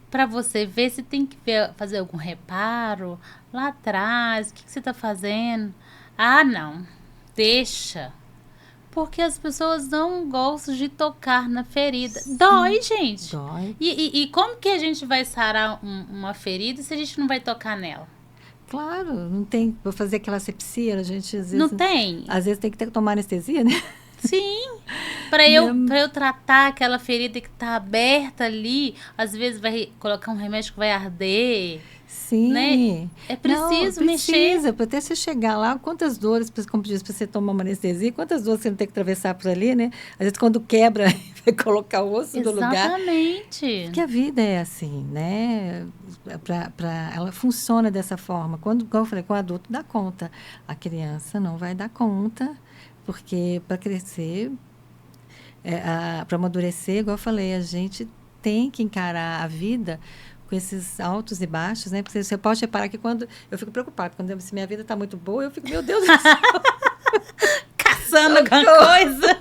para você ver se tem que fazer algum reparo lá atrás, o que você está fazendo. Não, deixa. Porque as pessoas não gostam de tocar na ferida. Sim, dói, gente. Dói. E como que a gente vai sarar uma ferida se a gente não vai tocar nela? Claro, não tem. Vou fazer aquela asepsia, a gente às vezes... Não tem? Às vezes tem que tomar anestesia, né? Sim. Para eu tratar aquela ferida que está aberta ali, às vezes vai colocar um remédio que vai arder. Sim. Né? É preciso mexer. Para até você chegar lá, quantas dores, como diz, para você tomar uma anestesia, quantas dores você não tem que atravessar por ali, né? Às vezes quando quebra, vai colocar o osso no lugar. Exatamente. Porque a vida é assim, né? Ela funciona dessa forma. Como eu falei, com o adulto dá conta. A criança não vai dar conta, porque para crescer, para amadurecer, igual eu falei, a gente tem que encarar a vida com esses altos e baixos, né? Porque você pode reparar que quando... Eu fico preocupada. Quando se minha vida está muito boa, eu fico, meu Deus do céu. Caçando alguma coisa.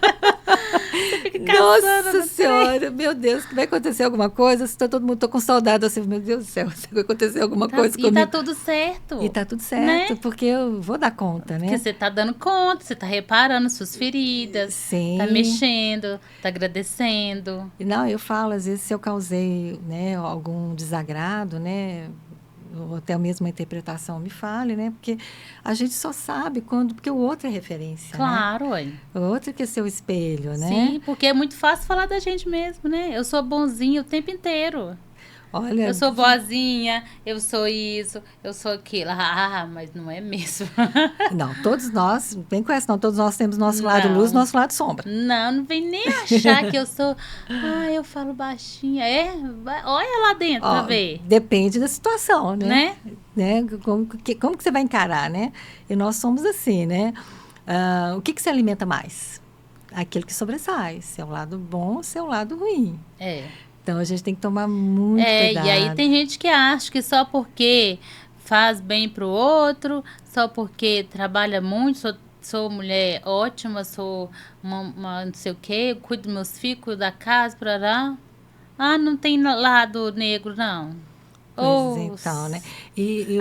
Você fica caçando. Nossa Senhora, meu Deus, que vai acontecer alguma coisa? Se tá todo mundo, tô com saudade, assim, meu Deus do céu, se vai acontecer alguma coisa comigo. E tá tudo certo. E tá tudo certo, né? porque eu vou dar conta, né? Porque você tá dando conta, você tá reparando suas feridas, Sim. tá mexendo, tá agradecendo. Não, eu falo, às vezes, se eu causei, né, algum desagrado, né, ou até mesmo a interpretação me fale, né, porque a gente só sabe quando, porque o outro é referência, Claro, né? ué. O outro que é seu espelho, né? Sim, porque é muito fácil falar da gente mesmo, né? Eu sou bonzinha o tempo inteiro. Olha, Eu sou boazinha, eu sou isso, eu sou aquilo. Ah, mas não é mesmo. não, todos nós, bem conhece, não, todos nós temos nosso lado luz, Não. nosso lado sombra. Não vem nem achar que eu sou. Ah, eu falo baixinha. Olha lá dentro pra ver. Depende da situação, Né? Como que você vai encarar, né? E nós somos assim, né? O que você alimenta mais? Aquilo que sobressai, se é o lado bom, se é o lado ruim. É. Então a gente tem que tomar muito cuidado. E aí tem gente que acha que só porque faz bem pro outro, só porque trabalha muito, sou mulher ótima, sou uma não sei o quê, cuido dos meus filhos, cuido da casa, parará. Ah, não tem lado negro, não. Pois então, né?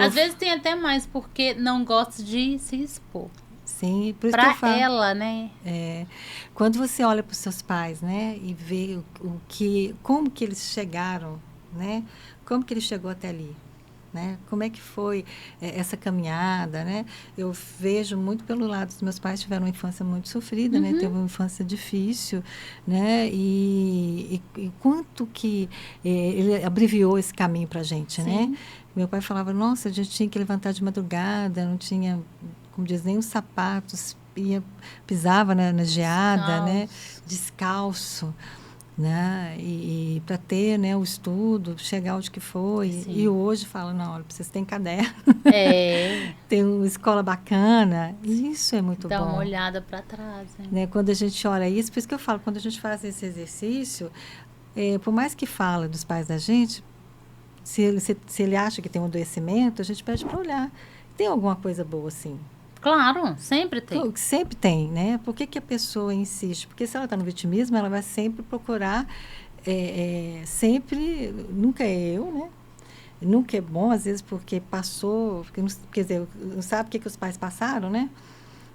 Às vezes tem até mais porque não gosta de se expor. Sim, por isso pra que eu falo. ela, né? Quando você olha para os seus pais, né, e vê como que eles chegaram, né? Como que ele chegou até ali, né? Como é que foi essa caminhada, né? Eu vejo muito pelo lado dos meus pais, tiveram uma infância muito sofrida, né? Teve uma infância difícil, né? E quanto que ele abreviou esse caminho para a gente, né? Meu pai falava, nossa, a gente tinha que levantar de madrugada, não tinha, como diz, nem os sapatos, pisava na geada, né? Descalço, né? E para ter, né, o estudo, chegar onde que foi. Sim. E hoje fala, não, olha, vocês têm caderno. Tem uma escola bacana. Isso é muito bom. Dá uma olhada para trás. Né? Quando a gente olha isso, por isso que eu falo, quando a gente faz esse exercício, por mais que fala dos pais da gente, se ele acha que tem um adoecimento, a gente pede para olhar. Tem alguma coisa boa, sim? Claro, sempre tem. Sempre tem, né? Por que a pessoa insiste? Porque se ela está no vitimismo, ela vai sempre procurar, sempre, nunca é eu, né? Nunca é bom, às vezes, porque passou, quer dizer, não sabe o que os pais passaram, né?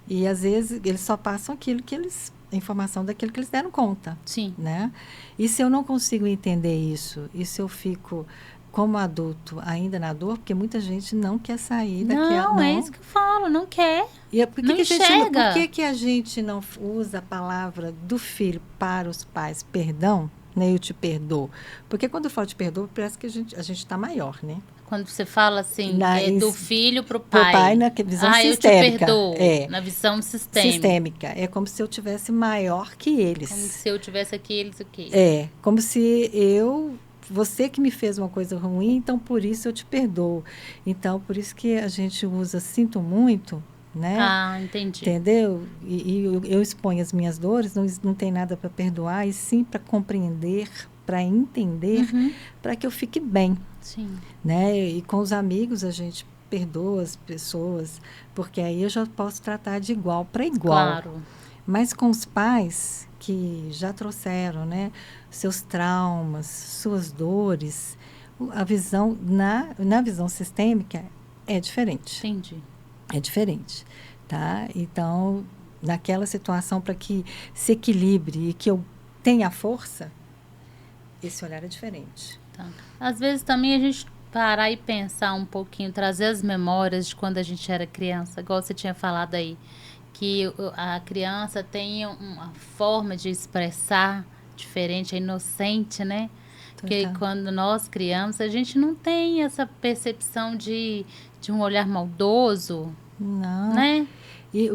E, às vezes, eles só passam a informação daquilo que eles deram conta. Sim. Né? E se eu não consigo entender isso, e se eu fico como adulto ainda na dor, porque muita gente não quer sair daquela... Não, é isso que eu falo, não quer. Por que a gente não usa a palavra do filho para os pais, perdão, né? Eu te perdoo. Porque quando eu falo te perdoo, parece que a gente está maior, né? Quando você fala assim, do filho para o pai. Pro pai na visão sistêmica. Eu te perdoo, na visão sistêmica. É como se eu tivesse maior que eles. Como se eu tivesse aqui, eles aqui. Como se você que me fez uma coisa ruim, então por isso eu te perdoo. Então, por isso que a gente usa sinto muito, né? Ah, entendi. Entendeu? E eu exponho as minhas dores, não tem nada para perdoar, e sim para compreender, para entender, para que eu fique bem. Sim. Né? E com os amigos a gente perdoa as pessoas, porque aí eu já posso tratar de igual para igual. Claro. Mas com os pais que já trouxeram, né, seus traumas, suas dores, a visão na visão sistêmica é diferente. Entendi. É diferente, tá? Então, naquela situação, para que se equilibre e que eu tenha força, esse olhar é diferente. Tá. Às vezes também a gente parar e pensar um pouquinho, trazer as memórias de quando a gente era criança, igual você tinha falado aí, que a criança tem uma forma de expressar diferente, é inocente, né? Porque quando nós criamos, a gente não tem essa percepção de um olhar maldoso, não, né? E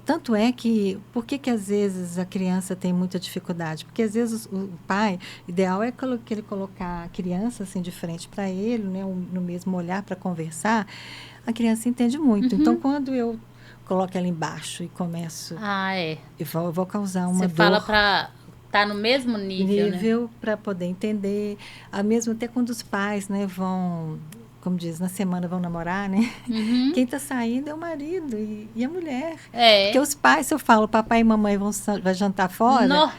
tanto é que, por que às vezes a criança tem muita dificuldade? Porque às vezes o pai, ideal é que ele colocar a criança assim de frente para ele, né, no mesmo olhar para conversar, a criança entende muito. Então, quando eu coloco ela embaixo e começo... Eu vou causar uma dor. Você fala para estar no mesmo nível, né? Para poder entender. Mesmo até quando os pais, né, vão... Como diz, na semana vão namorar, né? Quem está saindo é o marido e a mulher. Porque os pais, se eu falo, papai e mamãe vai jantar fora,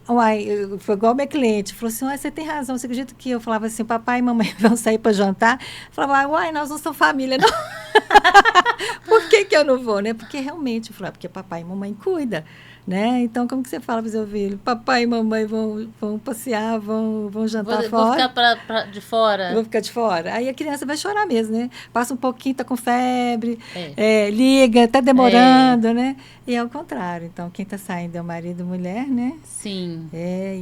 Uai, foi igual minha cliente, falou assim, uai, você tem razão, você acredita que eu falava assim, papai e mamãe vão sair para jantar? Eu falava, uai, nós não somos família, não. Por que que eu não vou, né? Porque realmente, eu falava, porque papai e mamãe cuidam, né? Então, como que você fala para o seu filho? Papai e mamãe vão passear, vão jantar Vou fora. ficar de fora. Eu vou ficar de fora. Aí a criança vai chorar mesmo, né? Passa um pouquinho, tá com febre, É. liga, tá demorando, né? E é o contrário. Então, quem tá saindo é o marido e mulher, né? Sim.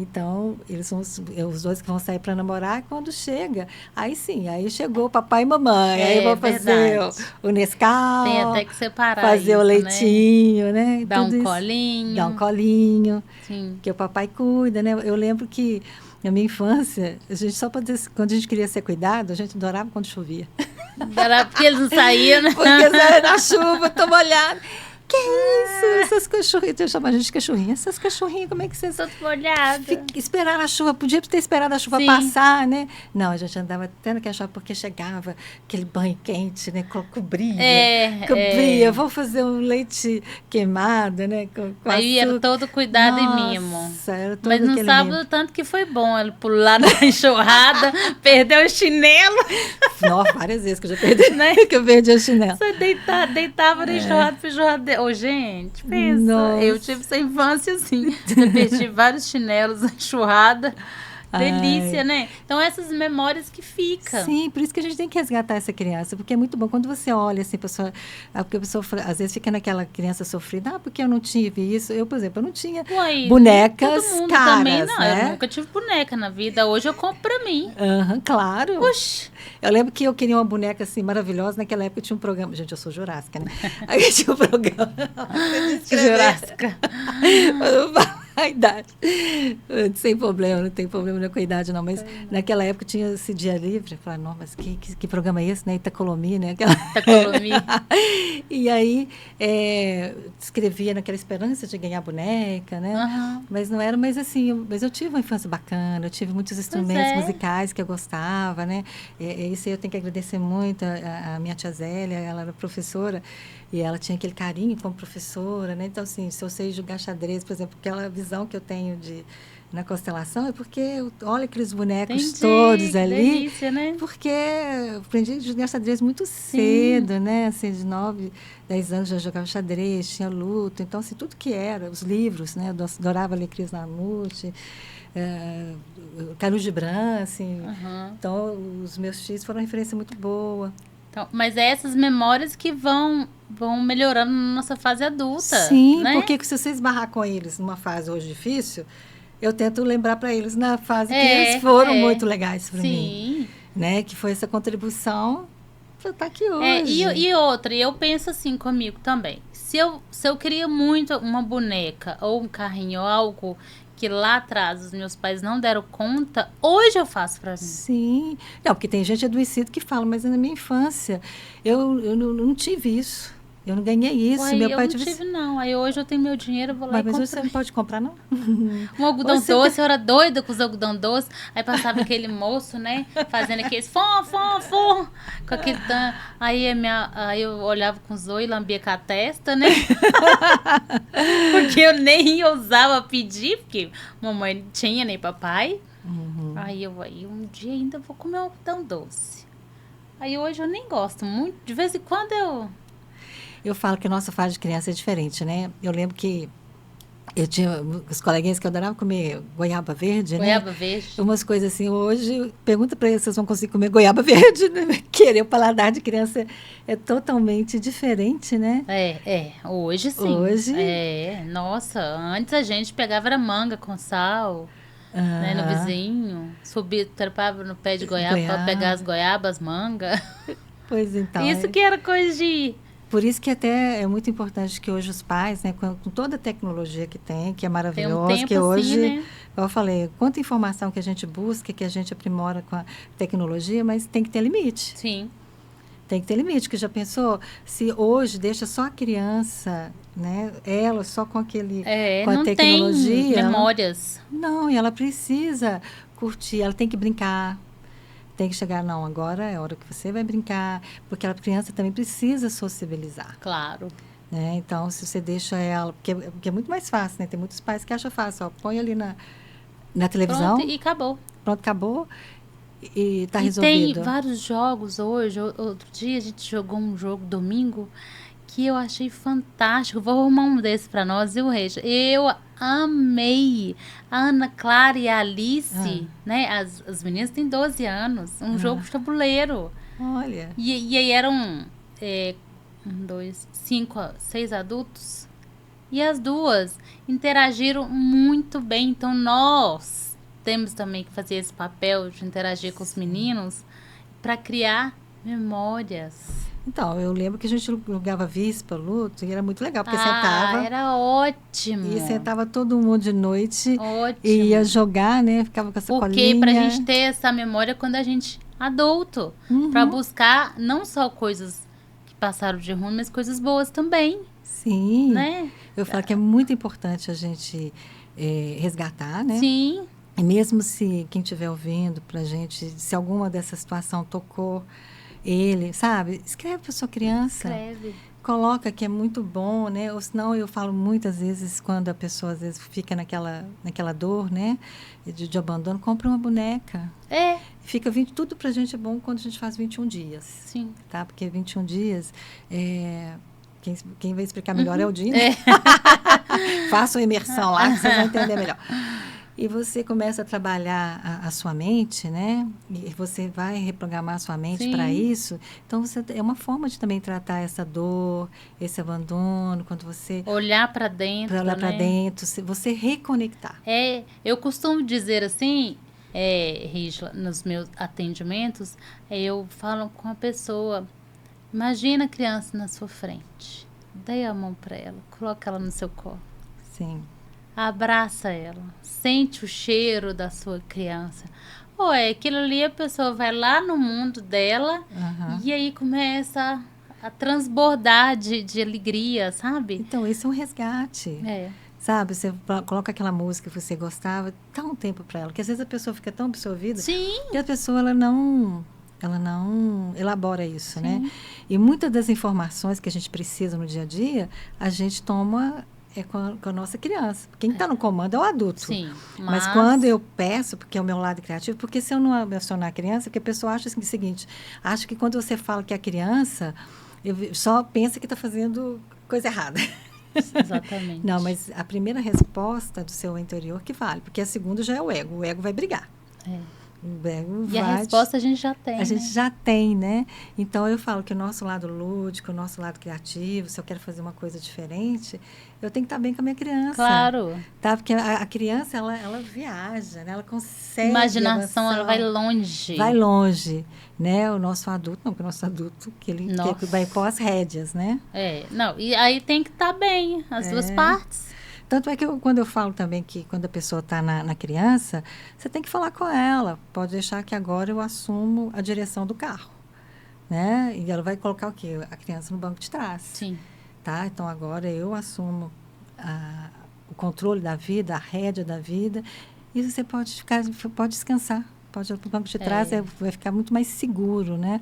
Então, eles são os dois que vão sair para namorar. Quando chega, aí sim, aí chegou papai e mamãe. Aí eu vou fazer o Nescau. Tem até que separar fazer isso, o leitinho, né? Dar Tudo um isso. colinho. Dar um colinho. Sim. Que o papai cuida, né? Eu lembro que na minha infância, a gente só para dizer, quando a gente queria ser cuidado, a gente adorava quando chovia. Era porque eles não saíam, né? Porque saia na chuva, tô molhado. Que isso? Essas cachorrinhas, eu chamo a gente de cachorrinha. Essas cachorrinhas, como é que vocês... Todo molhado. Esperar a chuva, podia ter esperado a chuva passar, né? Não, a gente andava tendo que achar porque chegava aquele banho quente, né? Cobria. Vou fazer um leite queimado, né? Com aí era todo cuidado e mimo. Era todo mas não sabe o tanto que foi bom ele pular na enxurrada, perdeu o chinelo. Nossa, várias vezes que eu já perdi, né? Que eu perdi o chinelo. Você deitava na enxurrada, pro enxurrada. Ô, gente, pensa. Nossa. Eu tive essa infância assim. Eu perdi vários chinelos na enxurrada. Delícia, né? Então, essas memórias que ficam. Sim, por isso que a gente tem que resgatar essa criança, porque é muito bom. Quando você olha assim, porque a pessoa às vezes fica naquela criança sofrida, porque eu não tive isso. Eu, por exemplo, eu não tinha bonecas todo mundo caras, também, não. né? Eu nunca tive boneca na vida. Hoje eu compro pra mim. Claro. Puxa. Eu lembro que eu queria uma boneca assim maravilhosa. Naquela época tinha um programa. Gente, eu sou jurássica, né? Aí tinha um programa. Jurássica. A idade. Sem problema, não tem problema com a idade, não. Mas naquela época tinha esse dia livre. Eu falava, não, mas que programa é esse, né? Itacolomi, né? Itacolomi. E aí, escrevia naquela esperança de ganhar boneca, né? Uhum. Mas não era, mas assim, mas eu tive uma infância bacana, eu tive muitos instrumentos musicais que eu gostava, né? Isso aí eu tenho que agradecer muito a minha tia Zélia, ela era professora, e ela tinha aquele carinho como professora, né? Então, assim, se eu sei jogar xadrez, por exemplo, aquela visão que eu tenho na constelação, é porque olha aqueles bonecos todos ali. Delícia, né? Porque eu aprendi a jogar xadrez muito cedo, né? Assim, de 9, 10 anos já jogava xadrez, tinha luta. Então, assim, tudo que era, os livros, né? Eu adorava ler Cris Lanute, Kahlil Gibran, assim. Uhum. Então, os meus tios foram uma referência muito boa. Então, mas é essas memórias que vão melhorando na nossa fase adulta. Sim, né? porque se você esbarrar com eles numa fase hoje difícil, eu tento lembrar para eles na fase que eles foram muito legais para mim. Né? Que foi essa contribuição para estar aqui hoje. E outra, eu penso assim comigo também. Se eu queria muito uma boneca ou um carrinho ou algo que lá atrás os meus pais não deram conta, hoje eu faço pra mim. Sim. Não, porque tem gente adoecida que fala, mas na minha infância eu não tive isso. Eu não ganhei isso. Uai, meu pai não tive, não. Aí hoje eu tenho meu dinheiro, eu vou lá e compro. Mas você não pode comprar, não? Um algodão doce, eu era doida com os algodão doce. Aí passava aquele moço, né? Fazendo aqueles fom, com aquele aí eu olhava com os olhos e lambia com a testa, né? Porque eu nem ousava pedir, porque mamãe não tinha, nem papai. Uhum. Aí um dia ainda vou comer um algodão doce. Aí hoje eu nem gosto muito. De vez em quando eu falo que a nossa fase de criança é diferente, né? Eu lembro que eu tinha os coleguinhas que eu adorava comer goiaba verde, né? Goiaba verde. Umas coisas assim. Hoje, pergunta para eles se vocês vão conseguir comer goiaba verde, né? Querer o paladar de criança é totalmente diferente, né? Hoje sim. Hoje? Nossa, antes a gente pegava era manga com sal, né, no vizinho. Subia, trepava no pé de goiaba para pegar as goiabas, manga. Pois então. Isso que era coisa de... Por isso que até é muito importante que hoje os pais, né, com toda a tecnologia que tem, que é maravilhoso, tem um tempo que hoje, assim, né? Como eu falei, quanta informação que a gente busca, que a gente aprimora com a tecnologia, mas tem que ter limite. Sim. Tem que ter limite, que já pensou, se hoje deixa só a criança, né, ela só com aquele, com a tecnologia. Tem memórias. Não, e ela precisa curtir, ela tem que brincar. Tem que chegar, não, agora é a hora que você vai brincar, porque a criança também precisa sociabilizar. Claro. né? Então, se você deixa ela... Porque é muito mais fácil, né? Tem muitos pais que acham fácil, ó, põe ali na televisão, Pronto, e acabou. pronto, acabou, e tá E tem resolvido. vários jogos hoje. Outro dia a gente jogou um jogo domingo que eu achei fantástico. Vou arrumar um desse pra nós, viu, Regia? Eu amei. A Ana Clara e a Alice, né? As meninas têm 12 anos. Um jogo de tabuleiro. Olha, E aí eram 6 adultos. E as duas interagiram muito bem. Então, nós temos também que fazer esse papel de interagir com os meninos para criar memórias. então, eu lembro que a gente jogava Vispa, Luto, e era muito legal, porque sentava... Era ótimo. E sentava todo mundo de noite Ótimo. e ia jogar, né? Ficava com essa Porque colinha. pra gente ter essa memória quando a gente adulto. Pra buscar não só coisas que passaram de ruim, mas coisas boas também. Sim. Né? Eu falo que é muito importante a gente resgatar, né? Sim. E mesmo se quem estiver ouvindo pra gente, se alguma dessa situação tocou ele, sabe? Escreve para sua criança. Escreve. Coloca que é muito bom, né? Ou senão eu falo muitas vezes quando a pessoa às vezes fica naquela dor, né? De abandono, compra uma boneca. Fica tudo pra gente é bom quando a gente faz 21 dias. Sim. Tá? Porque 21 dias quem vai explicar melhor é o Dini. Faça uma imersão lá que vocês vão entender melhor. E você começa a trabalhar a sua mente, né? E você vai reprogramar a sua mente para isso. Então, é uma forma de também tratar essa dor, esse abandono, quando você... Olhar para dentro, olhar para dentro, você reconectar. Eu costumo dizer assim, Rígila, nos meus atendimentos, eu falo com a pessoa, imagina a criança na sua frente, dê a mão para ela, coloca ela no seu colo. Sim. Abraça ela, sente o cheiro da sua criança. Aquilo ali a pessoa vai lá no mundo dela e aí começa a transbordar de alegria, sabe? Então, esse é um resgate. Sabe, você coloca aquela música que você gostava, dá um tempo para ela, porque às vezes a pessoa fica tão absorvida que a pessoa ela não elabora isso, né? E muitas das informações que a gente precisa no dia a dia, a gente toma com a nossa criança. Quem está no comando é o adulto. Sim, mas quando eu peço, porque é o meu lado criativo, porque se eu não mencionar a criança, porque a pessoa acha assim, o seguinte, acha que quando você fala que é a criança, só pensa que está fazendo coisa errada. Exatamente. Não, mas a primeira resposta do seu interior que vale, porque a segunda já é o ego. O ego vai brigar. A resposta a gente já tem. A gente já tem, né? Então, eu falo que o nosso lado lúdico, o nosso lado criativo, se eu quero fazer uma coisa diferente, eu tenho que estar bem com a minha criança. Claro. Tá? Porque a criança, ela viaja, né? Ela consegue... Imaginação, ela vai longe. Vai longe, né? O nosso adulto, não, porque o nosso adulto, que vai pôr as rédeas, né? Não, e aí tem que estar bem, as duas partes. Tanto é que quando eu falo também que quando a pessoa está na criança, você tem que falar com ela. Pode deixar que agora eu assumo a direção do carro, né? E ela vai colocar o quê? A criança no banco de trás. Sim. Tá? Então, agora eu assumo o controle da vida, a rédea da vida. E você pode descansar. Pode ir para o banco de trás, vai ficar muito mais seguro, né?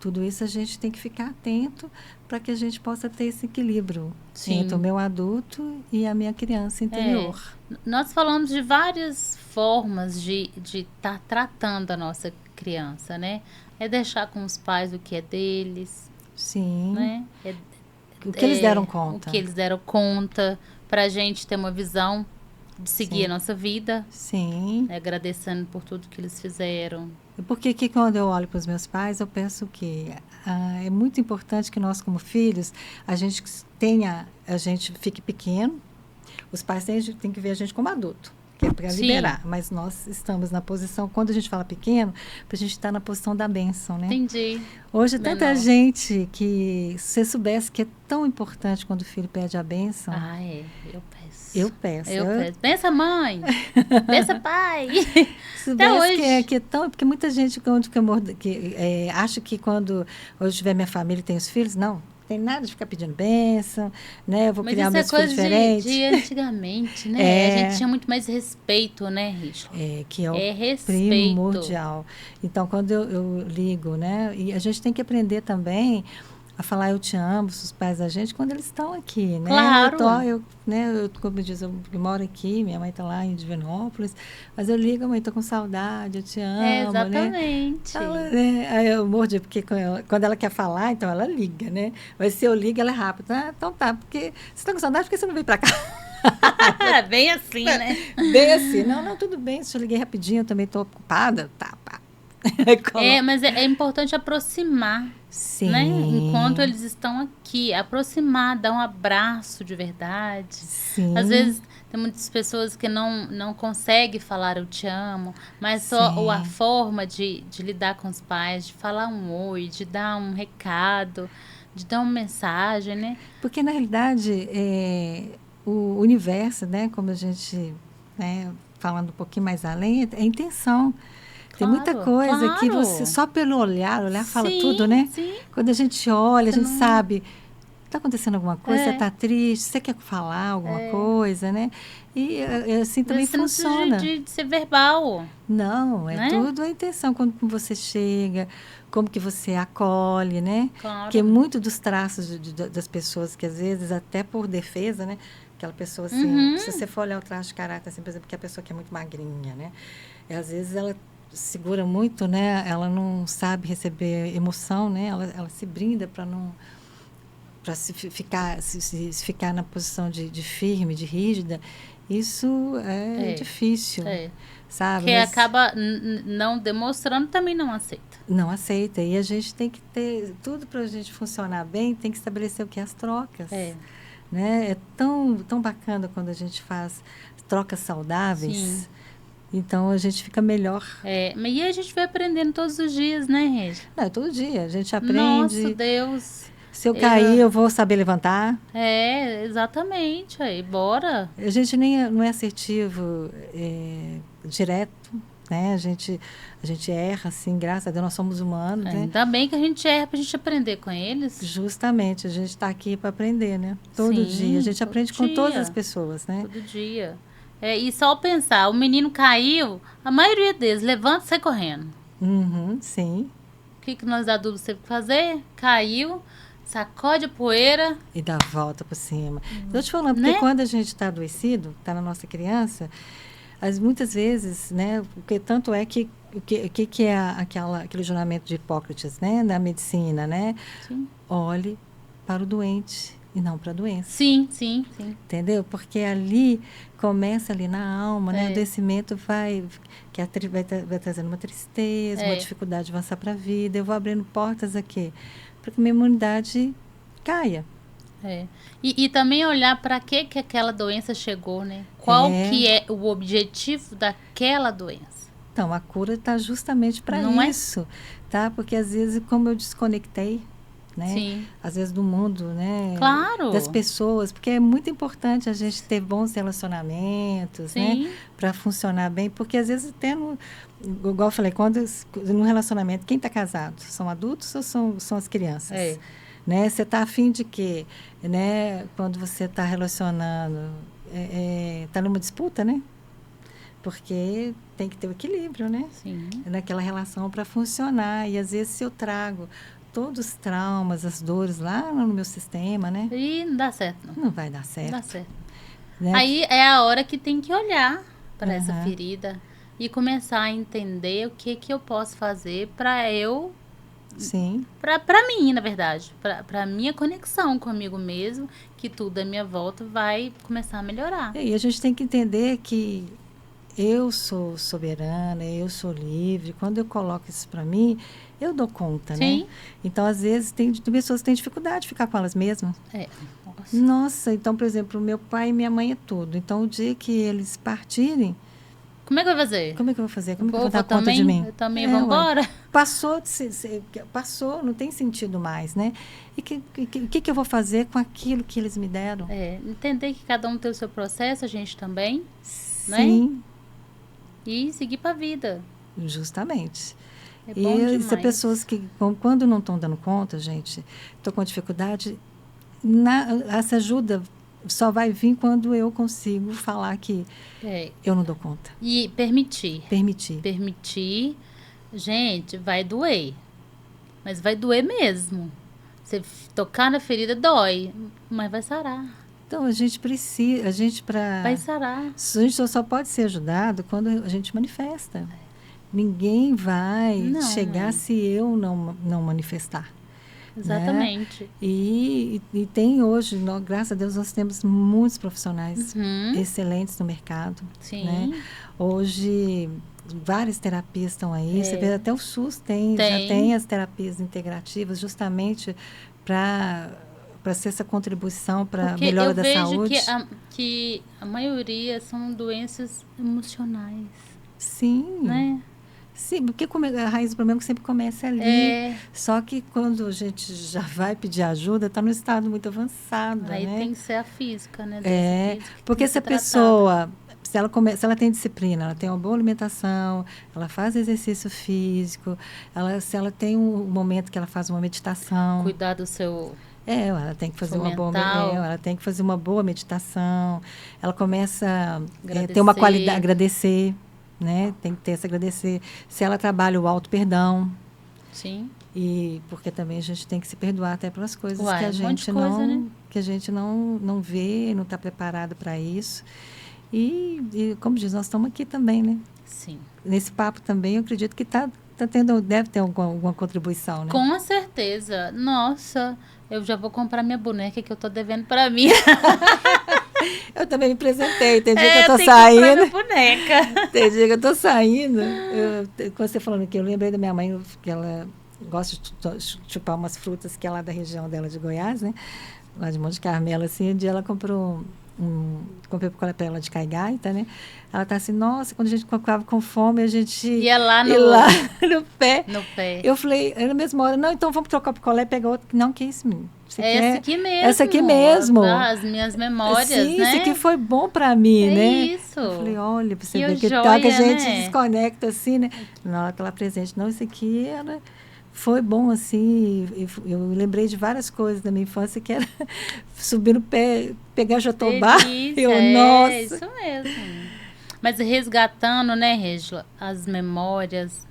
Tudo isso a gente tem que ficar atento para que a gente possa ter esse equilíbrio entre o meu adulto e a minha criança interior. Nós falamos de várias formas de estar tratando a nossa criança, né? É deixar com os pais o que é deles. Sim. Né? O que eles deram conta. O que eles deram conta, para a gente ter uma visão de seguir a nossa vida. Sim. Agradecendo por tudo que eles fizeram. Porque que quando eu olho para os meus pais, eu penso que é muito importante que nós, como filhos, a gente fique pequeno. Os pais têm que ver a gente como adulto, que é para liberar. Mas nós estamos na posição, quando a gente fala pequeno, para a gente estar na posição da bênção, né? Entendi. Hoje, tanta gente que, se você soubesse que é tão importante quando o filho pede a bênção. Eu peço. Eu peço. Bença, mãe. Bença, pai. Até hoje. Que é tão... Porque muita gente acha que quando eu tiver minha família e tenho os filhos, não tem nada de ficar pedindo bênção, né? Eu vou criar meus filhos diferentes. Mas isso é coisa de antigamente, né? A gente tinha muito mais respeito, né, Richard? Que é o respeito. Primordial. Então, quando eu ligo, né? E a gente tem que aprender também a falar eu te amo, os pais da gente, quando eles estão aqui, né? Claro. Como diz, eu moro aqui, minha mãe está lá em Divinópolis, mas eu ligo, mãe, estou com saudade, eu te amo, né? Exatamente. Aí eu mordi, porque quando ela quer falar, então ela liga, né? Mas se eu ligo, ela é rápida. Ah, então tá, porque você está com saudade, por que você não veio para cá? Bem assim, né? Bem assim, não, tudo bem, se eu liguei rapidinho, eu também estou ocupada, tá. Mas é importante aproximar, Sim. né? Enquanto eles estão aqui, aproximar, dar um abraço de verdade. Sim. Às vezes tem muitas pessoas que não conseguem falar eu te amo, mas só a forma de lidar com os pais, de falar um oi, de dar um recado, de dar uma mensagem, né? Porque na realidade o universo, né, como a gente, né, falando um pouquinho mais além, é intenção. Tem muita coisa que você, só pelo olhar fala tudo, né? Sim. Quando a gente olha, a gente sabe, está acontecendo alguma coisa, você está triste, você quer falar alguma coisa, né? E assim também funciona. De ser verbal. Não, né? Tudo a intenção, quando você chega, como que você acolhe, né? Claro. Porque muito dos traços das pessoas, que às vezes até por defesa, né? Aquela pessoa assim, se você for olhar o traço de caráter, assim, por exemplo, que a pessoa que é muito magrinha, né? E às vezes ela segura muito, né? Ela não sabe receber emoção, né? Ela se brinda para não se ficar na posição de firme, de rígida. Isso é difícil, sabe? Que acaba não demonstrando, também não aceita. Não aceita. E a gente tem que ter tudo para a gente funcionar bem, tem que estabelecer o que é as trocas. Né? É tão bacana quando a gente faz trocas saudáveis. Sim. Então, a gente fica melhor. E a gente vai aprendendo todos os dias, né, Regi? Não, todo dia. A gente aprende. Nossa, Deus. Se eu cair, eu vou saber levantar. Exatamente. Aí, bora. A gente não é assertivo direto, né? A gente erra, assim, graças a Deus, nós somos humanos, né? Ainda bem que a gente erra pra gente aprender com eles. Justamente, a gente está aqui para aprender, né? Todo dia. A gente aprende com todas as pessoas, né? Todo dia. E só pensar, o menino caiu, a maioria deles levanta e sai correndo. Sim. O que nós adultos temos que fazer? Caiu, sacode a poeira. E dá a volta por cima. Estou te falando, porque quando a gente está adoecido, está na nossa criança, muitas vezes, né? Porque tanto é que o que é aquele juramento de Hipócrates, né? Na medicina, né? Sim. Olhe para o doente e não para a doença. Sim. Entendeu? Porque ali começa ali na alma, né? O adoecimento vai trazendo uma tristeza, uma dificuldade de avançar para a vida. Eu vou abrindo portas aqui para que minha imunidade caia. E também olhar para que aquela doença chegou, né? Qual que é o objetivo daquela doença? Então, a cura está justamente para isso, tá? Porque às vezes, como eu desconectei, né? Sim. Às vezes do mundo, né? Claro. Das pessoas, porque é muito importante a gente ter bons relacionamentos, né? Para funcionar bem, porque às vezes igual eu falei, no relacionamento, quem está casado? São adultos ou são as crianças? Né? Você está afim de quê? Né? Quando você está relacionando, está numa disputa, né? Porque tem que ter o equilíbrio, né? Sim. Naquela relação para funcionar. E às vezes se eu trago todos os traumas, as dores lá no meu sistema, né? E não dá certo, não. Não vai dar certo. Não dá certo. Né? Aí é a hora que tem que olhar para essa ferida e começar a entender o que eu posso fazer para eu... Sim. Para mim, na verdade. Para minha conexão comigo mesmo, que tudo à minha volta vai começar a melhorar. E a gente tem que entender que eu sou soberana, eu sou livre. Quando eu coloco isso para mim, eu dou conta, né? Então, às vezes, tem pessoas que têm dificuldade de ficar com elas mesmas. Nossa, então, por exemplo, meu pai e minha mãe é tudo. Então, o dia que eles partirem... Como é que eu vou fazer? Como é que eu vou fazer? Como é que eu vou dar conta de mim? Eu também vou embora? Passou, não tem sentido mais, né? E o que eu vou fazer com aquilo que eles me deram? Entender que cada um tem o seu processo, a gente também, Sim. Né? E seguir para a vida. Justamente. É bom demais. E pessoas que, quando não estão dando conta, gente, estou com dificuldade, essa ajuda só vai vir quando eu consigo falar que eu não dou conta. E permitir. Permitir. Gente, vai doer. Mas vai doer mesmo. Você tocar na ferida dói, mas vai sarar. Então, a gente precisa, Vai sarar. A gente só pode ser ajudado quando a gente manifesta. Ninguém vai chegar se eu não manifestar. Exatamente. Né? E tem hoje, graças a Deus, nós temos muitos profissionais excelentes no mercado. Sim. Né? Hoje, várias terapias estão aí. Você vê, até o SUS já tem as terapias integrativas, justamente para ser essa contribuição para a melhora da saúde. Eu vejo que a maioria são doenças emocionais. Sim. Né? Sim, porque a raiz do problema sempre começa ali. Só que quando a gente já vai pedir ajuda, está no estado muito avançado. Aí né? tem que ser a física, né? Porque se a pessoa, se ela tem disciplina, ela tem uma boa alimentação, ela faz exercício físico, se ela tem um momento que ela faz uma meditação. Cuidar do seu... ela tem que fazer ela tem que fazer uma boa meditação. Ela começa a ter uma qualidade, agradecer. Né? Tem que ter esse agradecer. Se ela trabalha o auto-perdão. Sim. E porque também a gente tem que se perdoar até pelas coisas que a gente não vê, não está preparado para isso. E como diz, nós estamos aqui também, né? Sim. Nesse papo também, eu acredito que deve ter alguma contribuição, né? Com certeza. Nossa, eu já vou comprar minha boneca que eu tô devendo para mim. Eu também me apresentei, tem dia que eu tô saindo. Minha boneca. Tem dia que eu tô saindo. Quando você falando aqui, eu lembrei da minha mãe, que ela gosta de chupar umas frutas que é lá da região dela de Goiás, né? Lá de Monte Carmelo, assim, um dia ela comprou comprei picolé para ela de caigaita, né? Ela tá assim, nossa, quando a gente ficava com fome, a gente ia lá no pé. No pé. Eu falei, na mesma hora, não, então vamos trocar o picolé, pegar outro. Não, que é isso, menino? Essa aqui mesmo. As minhas memórias, sim, né? Esse aqui foi bom para mim, né? Isso. Eu falei, olha, pra você que ver que joia, tal que a gente né? desconecta assim, né? Na hora que ela presente, não, isso aqui foi bom, assim. Eu lembrei de várias coisas da minha infância, que era subir no pé, pegar jatobá. Nossa. É isso mesmo. Mas resgatando, né, Régila, as memórias,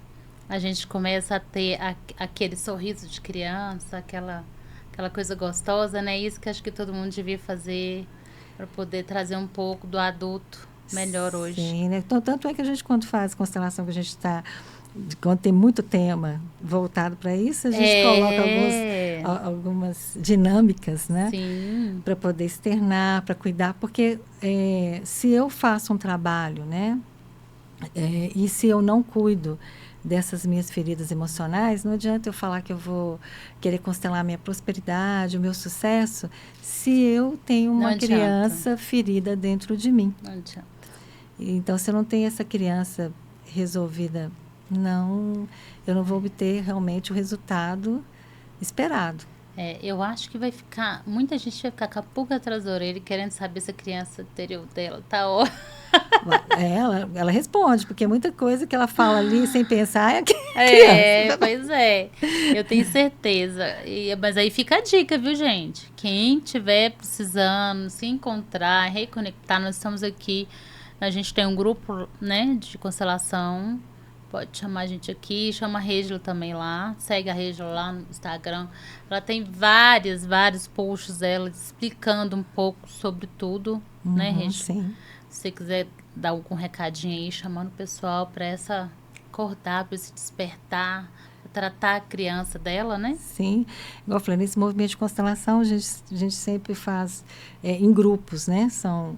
a gente começa a ter aquele sorriso de criança, aquela coisa gostosa, né? Isso que acho que todo mundo devia fazer para poder trazer um pouco do adulto melhor hoje. Sim, né? Então, tanto é que a gente, quando faz constelação, que a gente está... Quando tem muito tema voltado para isso, a gente coloca algumas dinâmicas, né? Sim. Para poder externar, para cuidar. Porque se eu faço um trabalho, né? E se eu não cuido dessas minhas feridas emocionais, não adianta eu falar que eu vou querer constelar a minha prosperidade, o meu sucesso, se eu tenho uma criança ferida dentro de mim. Não adianta. Então, se eu não tenho essa criança resolvida, eu não vou obter realmente o resultado esperado. Eu acho que muita gente vai ficar com a pulga atrás da orelha querendo saber se a criança interior dela tá ó. Ela responde, porque muita coisa que ela fala ali sem pensar é criança. Pois é. Eu tenho certeza. Mas aí fica a dica, viu, gente? Quem estiver precisando se encontrar, reconectar, nós estamos aqui. A gente tem um grupo, né, de constelação. Pode chamar a gente aqui, chama a Régila também lá. Segue a Régila lá no Instagram. Ela tem vários posts dela explicando um pouco sobre tudo, né, Régila? Sim. Se você quiser dar algum recadinho aí, chamando o pessoal para acordar, para esse despertar, para tratar a criança dela, né? Sim. Igual eu falei, nesse movimento de constelação, a gente sempre faz em grupos, né? São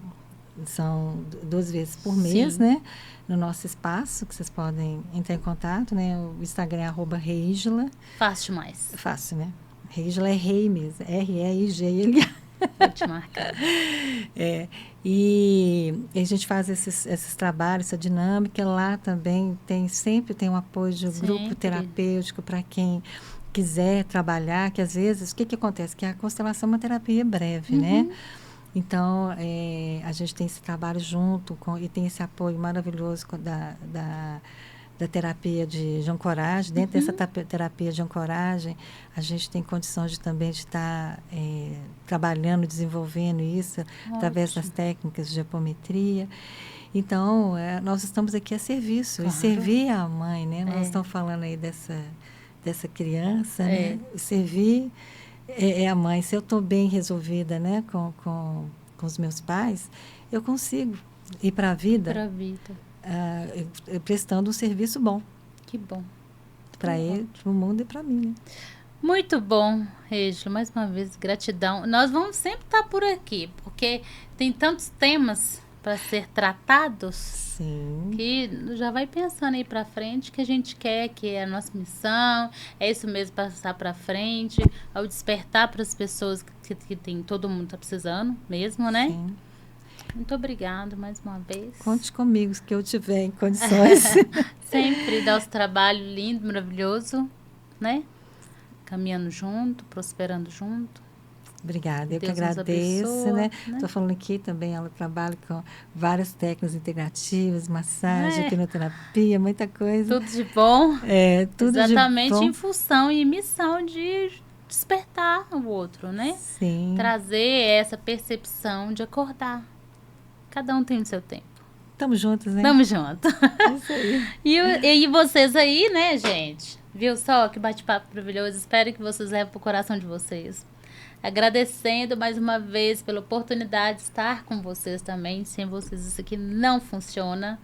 2 vezes por mês, Sim. né? No nosso espaço, que vocês podem entrar em contato, né? O Instagram é @Régila. Fácil demais. Fácil, né? Régila é rei mesmo, REIGLA. Vou te marcar. E a gente faz esses trabalhos, essa dinâmica. Lá também sempre tem um apoio de grupo terapêutico para quem quiser trabalhar, que às vezes, o que acontece? Que a constelação é uma terapia breve, né? Então, a gente tem esse trabalho junto e tem esse apoio maravilhoso da terapia de ancoragem. Dentro dessa terapia de ancoragem, a gente tem condições também de estar trabalhando, desenvolvendo isso através das técnicas de apometria. Então, nós estamos aqui a serviço, e servir a mãe, né? Nós estamos falando aí dessa criança, né? Servir é a mãe. Se eu estou bem resolvida, né, com os meus pais, eu consigo ir para a vida, Pra vida. prestando um serviço bom Que bom. para ele, para o mundo e para mim. Né? Muito bom, Régio. Mais uma vez, gratidão. Nós vamos sempre estar por aqui, porque tem tantos temas para ser tratados Sim. que já vai pensando aí para frente que a gente quer, que é a nossa missão, é isso mesmo, passar para frente, ao despertar para as pessoas que tem, todo mundo está precisando mesmo, né? Sim. Muito obrigada mais uma vez. Conte comigo, que eu tiver em condições. Sempre dá o trabalho lindo, maravilhoso, né? Caminhando junto, prosperando junto. Obrigada, eu Deus que nos agradeço, abençoa, né? né? Estou falando aqui também, ela trabalha com várias técnicas integrativas, massagem, hipnoterapia, muita coisa. Tudo de bom. Tudo Exatamente de bom. em função e missão de despertar o outro, né? Sim. Trazer essa percepção de acordar. Cada um tem o seu tempo. Tamo juntos, né? Tamo junto. Isso aí. E vocês aí, né, gente? Viu só que bate-papo maravilhoso? Espero que vocês levem pro coração de vocês. Agradecendo mais uma vez pela oportunidade de estar com vocês também. Sem vocês isso aqui não funciona.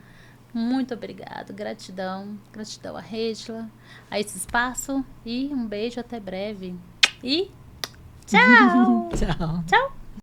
Muito obrigado, gratidão. Gratidão a Régila, a esse espaço. E um beijo até breve. E tchau! Tchau. Tchau!